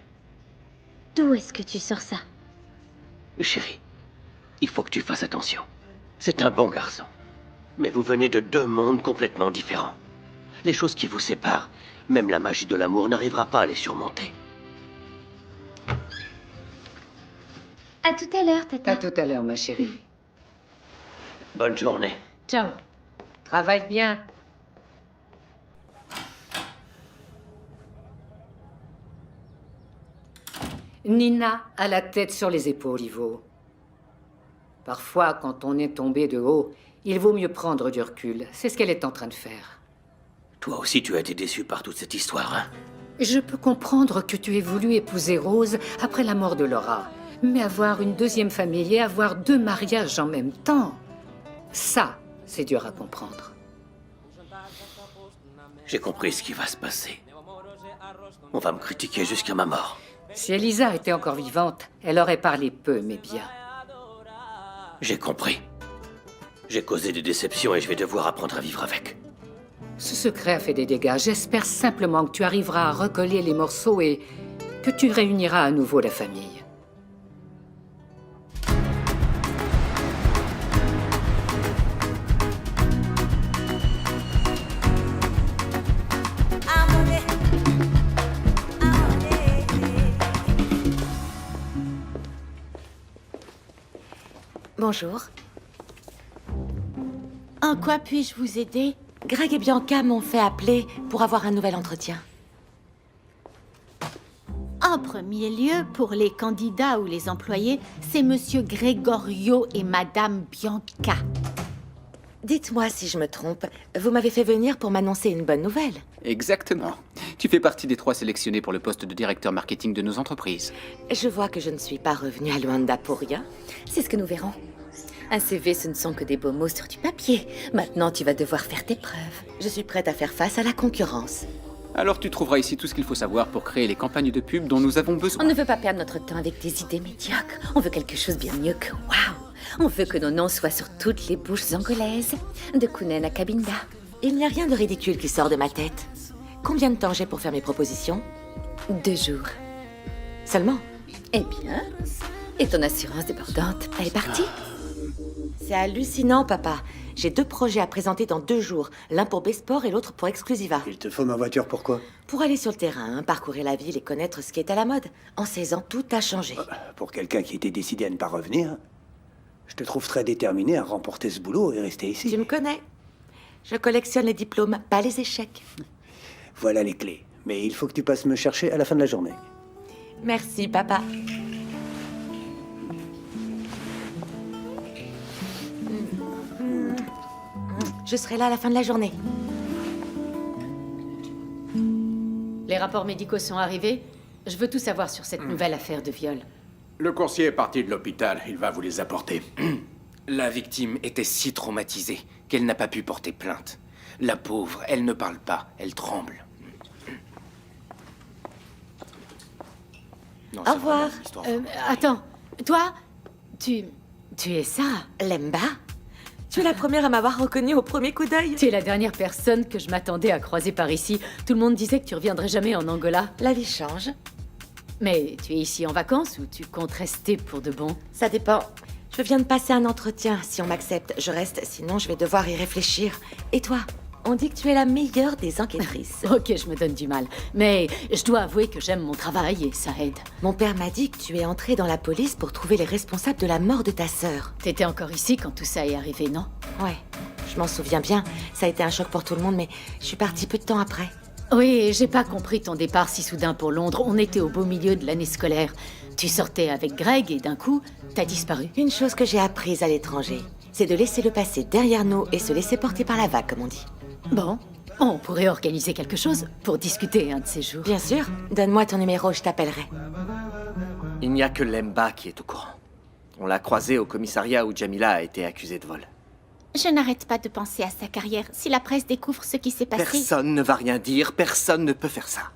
R: D'où est-ce que tu sors ça?
P: Chérie, il faut que tu fasses attention. C'est un bon garçon. Mais vous venez de deux mondes complètement différents. Les choses qui vous séparent, même la magie de l'amour n'arrivera pas à les surmonter.
R: À tout à l'heure, Tata.
D: À tout à l'heure, ma chérie.
P: Bonne journée.
N: Ciao.
D: Travaille bien. Nina a la tête sur les épaules, Ivo. Parfois, quand on est tombé de haut, il vaut mieux prendre du recul. C'est ce qu'elle est en train de faire.
P: Toi aussi, tu as été déçu par toute cette histoire, hein?
D: Je peux comprendre que tu aies voulu épouser Rose après la mort de Laura. Mais avoir une deuxième famille et avoir deux mariages en même temps, ça, c'est dur à comprendre.
P: J'ai compris ce qui va se passer. On va me critiquer jusqu'à ma mort.
D: Si Elisa était encore vivante, elle aurait parlé peu, mais bien.
P: J'ai compris. J'ai causé des déceptions et je vais devoir apprendre à vivre avec.
D: Ce secret a fait des dégâts. J'espère simplement que tu arriveras à recoller les morceaux et que tu réuniras à nouveau la famille.
K: Bonjour.
F: En quoi puis-je vous aider?
K: Greg et Bianca m'ont fait appeler pour avoir un nouvel entretien.
T: En premier lieu, pour les candidats ou les employés, c'est Monsieur Gregorio et Madame Bianca.
K: Dites-moi si je me trompe, vous m'avez fait venir pour m'annoncer une bonne nouvelle.
M: Exactement. Tu fais partie des 3 sélectionnés pour le poste de directeur marketing de nos entreprises.
K: Je vois que je ne suis pas revenue à Luanda pour rien.
F: C'est ce que nous verrons. Un CV, ce ne sont que des beaux mots sur du papier. Maintenant, tu vas devoir faire tes preuves.
K: Je suis prête à faire face à la concurrence.
M: Alors tu trouveras ici tout ce qu'il faut savoir pour créer les campagnes de pub dont nous avons besoin.
F: On ne veut pas perdre notre temps avec des idées médiocres. On veut quelque chose bien mieux que waouh. On veut que nos noms soient sur toutes les bouches angolaises, de Kounen à Kabinda.
K: Il n'y a rien de ridicule qui sort de ma tête. Combien de temps j'ai pour faire mes propositions?
F: 2 jours.
K: Seulement?
F: Eh bien, et ton assurance débordante, elle est partie?
K: C'est hallucinant, papa. J'ai 2 projets à présenter dans 2 jours. L'un pour Besport et l'autre pour Exclusiva.
H: Il te faut ma voiture, pourquoi?
K: Pour aller sur le terrain, parcourir la ville et connaître ce qui est à la mode. En 16 ans, tout a changé.
H: Pour quelqu'un qui était décidé à ne pas revenir, je te trouve très déterminé à remporter ce boulot et rester ici.
K: Tu me connais. Je collectionne les diplômes, pas les échecs.
H: Voilà les clés. Mais il faut que tu passes me chercher à la fin de la journée.
K: Merci, papa. Je serai là à la fin de la journée.
S: Les rapports médicaux sont arrivés. Je veux tout savoir sur cette nouvelle affaire de viol.
L: Le coursier est parti de l'hôpital. Il va vous les apporter.
O: La victime était si traumatisée qu'elle n'a pas pu porter plainte. La pauvre, elle ne parle pas, elle tremble. Non,
K: Au revoir.
S: Attends, toi, tu es Sarah.
K: Lemba? Tu es la première à m'avoir reconnue au premier coup d'œil.
S: Tu es la dernière personne que je m'attendais à croiser par ici. Tout le monde disait que tu reviendrais jamais en Angola.
K: La vie change.
S: Mais tu es ici en vacances ou tu comptes rester pour de bon?
K: Ça dépend. Je viens de passer un entretien. Si on m'accepte, je reste. Sinon, je vais devoir y réfléchir. Et toi? On dit que tu es la meilleure des enquêtrices.
S: Ok, je me donne du mal. Mais je dois avouer que j'aime mon travail et ça aide.
K: Mon père m'a dit que tu es entrée dans la police pour trouver les responsables de la mort de ta sœur.
S: T'étais encore ici quand tout ça est arrivé, non?
K: Ouais, je m'en souviens bien. Ça a été un choc pour tout le monde, mais je suis partie peu de temps après.
S: Oui, j'ai pas compris ton départ si soudain pour Londres. On était au beau milieu de l'année scolaire. Tu sortais avec Greg et d'un coup, t'as disparu.
K: Une chose que j'ai apprise à l'étranger, c'est de laisser le passé derrière nous et se laisser porter par la vague, comme on dit.
S: Bon, on pourrait organiser quelque chose pour discuter un de ces jours.
K: Bien sûr. Donne-moi ton numéro, je t'appellerai.
C: Il n'y a que Lemba qui est au courant. On l'a croisé au commissariat où Jamila a été accusée de vol.
T: Je n'arrête pas de penser à sa carrière. Si la presse découvre ce qui s'est passé...
C: Personne ne va rien dire, personne ne peut faire ça.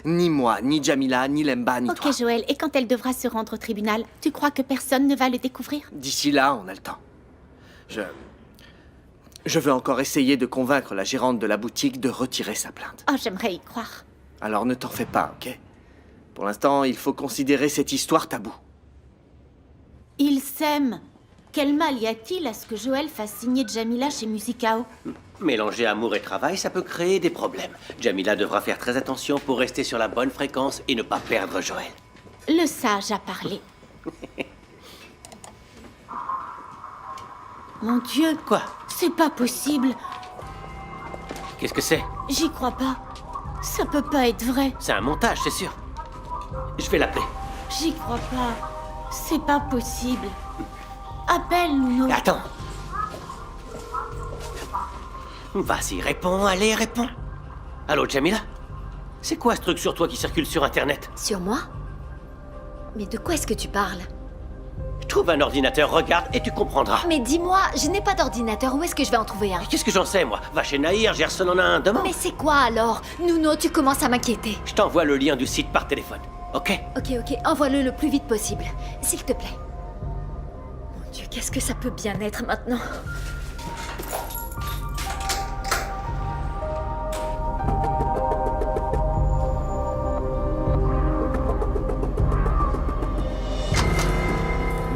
C: Ni moi, ni Jamila, ni Lemba, ni toi.
T: Ok, Joël, et quand elle devra se rendre au tribunal, tu crois que personne ne va le découvrir?
C: D'ici là, on a le temps. Je veux encore essayer de convaincre la gérante de la boutique de retirer sa plainte.
T: Oh, j'aimerais y croire.
Q: Alors ne t'en fais pas, ok? Pour l'instant, il faut considérer cette histoire taboue.
T: Ils s'aiment. Quel mal y a-t-il à ce que Joël fasse signer Jamila chez Musicao?
P: Mélanger amour et travail, ça peut créer des problèmes. Jamila devra faire très attention pour rester sur la bonne fréquence et ne pas perdre Joël.
T: Le sage a parlé. Mon Dieu.
P: Quoi?
T: C'est pas possible.
P: Qu'est-ce que c'est?
T: J'y crois pas. Ça peut pas être vrai.
P: C'est un montage, c'est sûr. Je vais l'appeler.
T: J'y crois pas. C'est pas possible. Appelle, Nuno.
P: Attends. Vas-y, réponds, allez, réponds. Allô, Jamila? C'est quoi ce truc sur toi qui circule sur Internet?
B: Sur moi? Mais de quoi est-ce que tu parles?
P: Trouve un ordinateur, regarde et tu comprendras.
B: Mais dis-moi, je n'ai pas d'ordinateur, où est-ce que je vais en trouver un?
P: Qu'est-ce que j'en sais, moi? Va chez Nahir, Gerson en a un, demande.
B: Mais c'est quoi alors? Nuno, tu commences à m'inquiéter.
P: Je t'envoie le lien du site par téléphone, ok?
B: Ok, envoie-le le plus vite possible, s'il te plaît. Mon Dieu, qu'est-ce que ça peut bien être maintenant?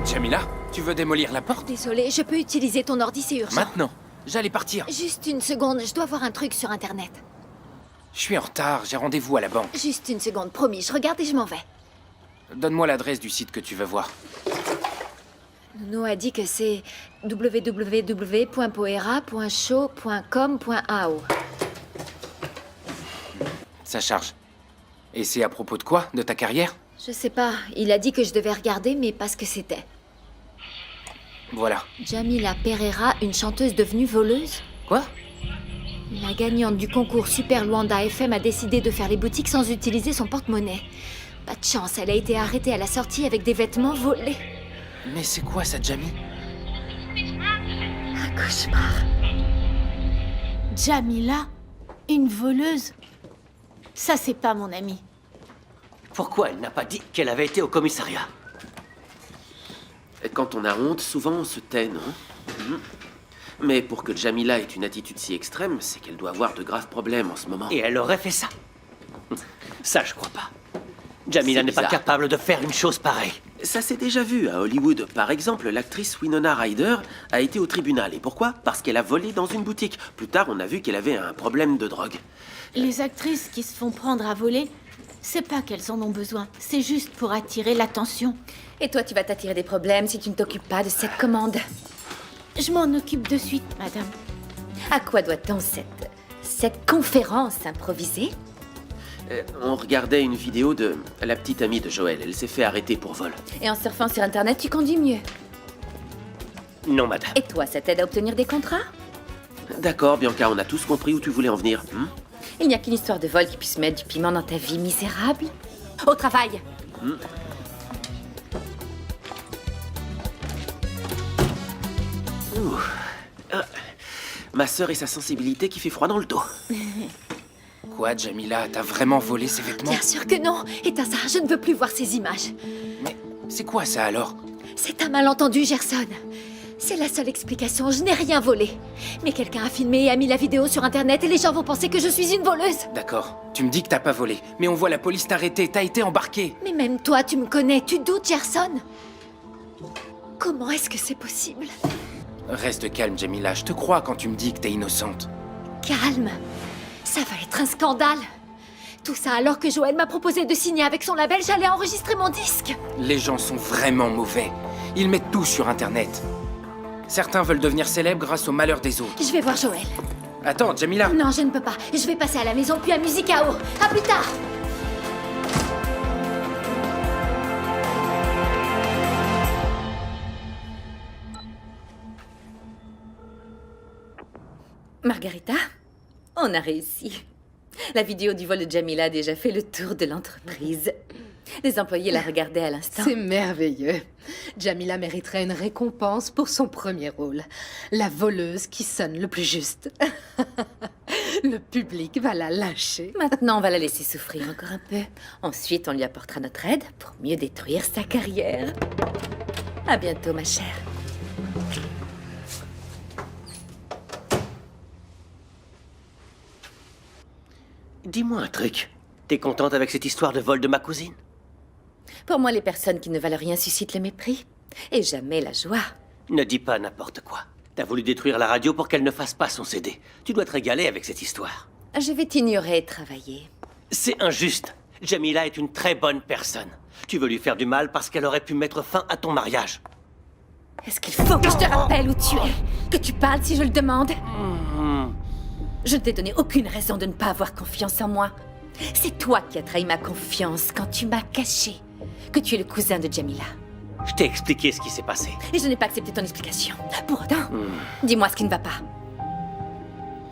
O: Jamila, tu veux démolir la porte?
B: Désolée, je peux utiliser ton ordi, c'est urgent.
O: Maintenant. J'allais partir.
B: Juste une seconde, je dois voir un truc sur Internet.
O: Je suis en retard, j'ai rendez-vous à la banque.
B: Juste une seconde, promis, je regarde et je m'en vais.
O: Donne-moi l'adresse du site que tu veux voir.
B: Nuno a dit que c'est www.poera.show.com.ao.
O: Ça charge. Et c'est à propos de quoi? De ta carrière?
B: Je sais pas, il a dit que je devais regarder, mais pas ce que c'était.
O: Voilà.
B: Jamila Pereira, une chanteuse devenue voleuse?
O: Quoi?
B: La gagnante du concours Super Luanda FM a décidé de faire les boutiques sans utiliser son porte-monnaie. Pas de chance, elle a été arrêtée à la sortie avec des vêtements volés.
O: Mais c'est quoi ça, Jamie?
B: Un cauchemar.
T: Jamila? Une voleuse? Ça, c'est pas mon amie.
P: Pourquoi elle n'a pas dit qu'elle avait été au commissariat?
C: Quand on a honte, souvent on se tait, non? Mais pour que Jamila ait une attitude si extrême, c'est qu'elle doit avoir de graves problèmes en ce moment.
P: Et elle aurait fait ça? Ça, je crois pas. Jamila n'est pas capable de faire une chose pareille.
C: Ça s'est déjà vu à Hollywood. Par exemple, l'actrice Winona Ryder a été au tribunal. Et pourquoi? Parce qu'elle a volé dans une boutique. Plus tard, on a vu qu'elle avait un problème de drogue.
T: Les actrices qui se font prendre à voler, c'est pas qu'elles en ont besoin. C'est juste pour attirer l'attention.
B: Et toi, tu vas t'attirer des problèmes si tu ne t'occupes pas de cette commande.
T: Je m'en occupe de suite, madame.
B: À quoi doit-on cette conférence improvisée?
C: On regardait une vidéo de la petite amie de Joël. Elle s'est fait arrêter pour vol.
B: Et en surfant sur Internet, tu conduis mieux.
P: Non, madame.
B: Et toi, ça t'aide à obtenir des contrats?
C: D'accord, Bianca, on a tous compris où tu voulais en venir.
B: Il n'y a qu'une histoire de vol qui puisse mettre du piment dans ta vie misérable. Au travail!
C: Ma sœur et sa sensibilité qui fait froid dans le dos.
O: Quoi, Jamila? T'as vraiment volé ces vêtements?
B: Bien sûr que non! Et t'as ça, je ne veux plus voir ces images.
O: Mais c'est quoi ça alors?
B: C'est un malentendu, Gerson. C'est la seule explication, je n'ai rien volé. Mais quelqu'un a filmé et a mis la vidéo sur Internet et les gens vont penser que je suis une voleuse.
O: D'accord, tu me dis que t'as pas volé, mais on voit la police t'arrêter, t'as été embarqué.
B: Mais même toi, tu me connais, tu doutes, Gerson? Comment est-ce que c'est possible?
O: Reste calme, Jamila, je te crois quand tu me dis que t'es innocente.
B: Calme. Ça va être un scandale. Tout ça alors que Joël m'a proposé de signer avec son label, j'allais enregistrer mon disque.
O: Les gens sont vraiment mauvais. Ils mettent tout sur Internet. Certains veulent devenir célèbres grâce au malheur des autres.
B: Je vais voir Joël.
O: Attends, Jamila.
B: Non, je ne peux pas. Je vais passer à la maison puis à Musicao. À plus tard. Margarita, on a réussi. La vidéo du vol de Jamila a déjà fait le tour de l'entreprise. Les employés la regardaient à l'instant.
N: C'est merveilleux. Jamila mériterait une récompense pour son premier rôle. La voleuse qui sonne le plus juste. Le public va la lâcher.
B: Maintenant, on va la laisser souffrir encore un peu. Ensuite, on lui apportera notre aide pour mieux détruire sa carrière. À bientôt, ma chère.
P: Dis-moi un truc. T'es contente avec cette histoire de vol de ma cousine?
F: Pour moi, les personnes qui ne valent rien suscitent le mépris. Et jamais la joie.
P: Ne dis pas n'importe quoi. T'as voulu détruire la radio pour qu'elle ne fasse pas son CD. Tu dois te régaler avec cette histoire.
F: Je vais t'ignorer et travailler.
P: C'est injuste. Jamila est une très bonne personne. Tu veux lui faire du mal parce qu'elle aurait pu mettre fin à ton mariage.
F: Est-ce qu'il faut que je te rappelle où tu es? Que tu parles si je le demande? Je ne t'ai donné aucune raison de ne pas avoir confiance en moi. C'est toi qui as trahi ma confiance quand tu m'as caché que tu es le cousin de Jamila.
P: Je t'ai expliqué ce qui s'est passé.
F: Et je n'ai pas accepté ton explication. Pour autant, dis-moi ce qui ne va pas.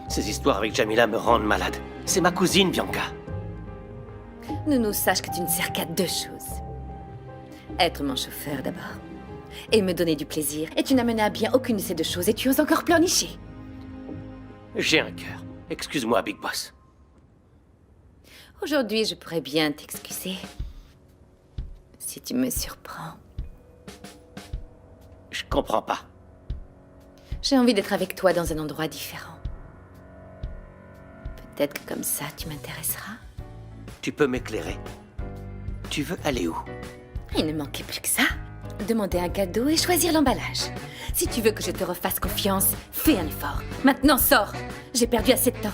P: Ces histoires avec Jamila me rendent malade. C'est ma cousine, Bianca.
F: Nounou, sache que tu ne sers qu'à deux choses. Être mon chauffeur d'abord. Et me donner du plaisir. Et tu n'as mené à bien aucune de ces deux choses et tu oses encore pleurnicher.
P: J'ai un cœur. Excuse-moi, Big Boss.
F: Aujourd'hui, je pourrais bien t'excuser. Si tu me surprends.
P: Je comprends pas.
F: J'ai envie d'être avec toi dans un endroit différent. Peut-être que comme ça, tu m'intéresseras.
P: Tu peux m'éclairer? Tu veux aller où?
F: Il ne manquait plus que ça. Demander un cadeau et choisir l'emballage. Si tu veux que je te refasse confiance, fais un effort. Maintenant, sors. J'ai perdu assez de temps.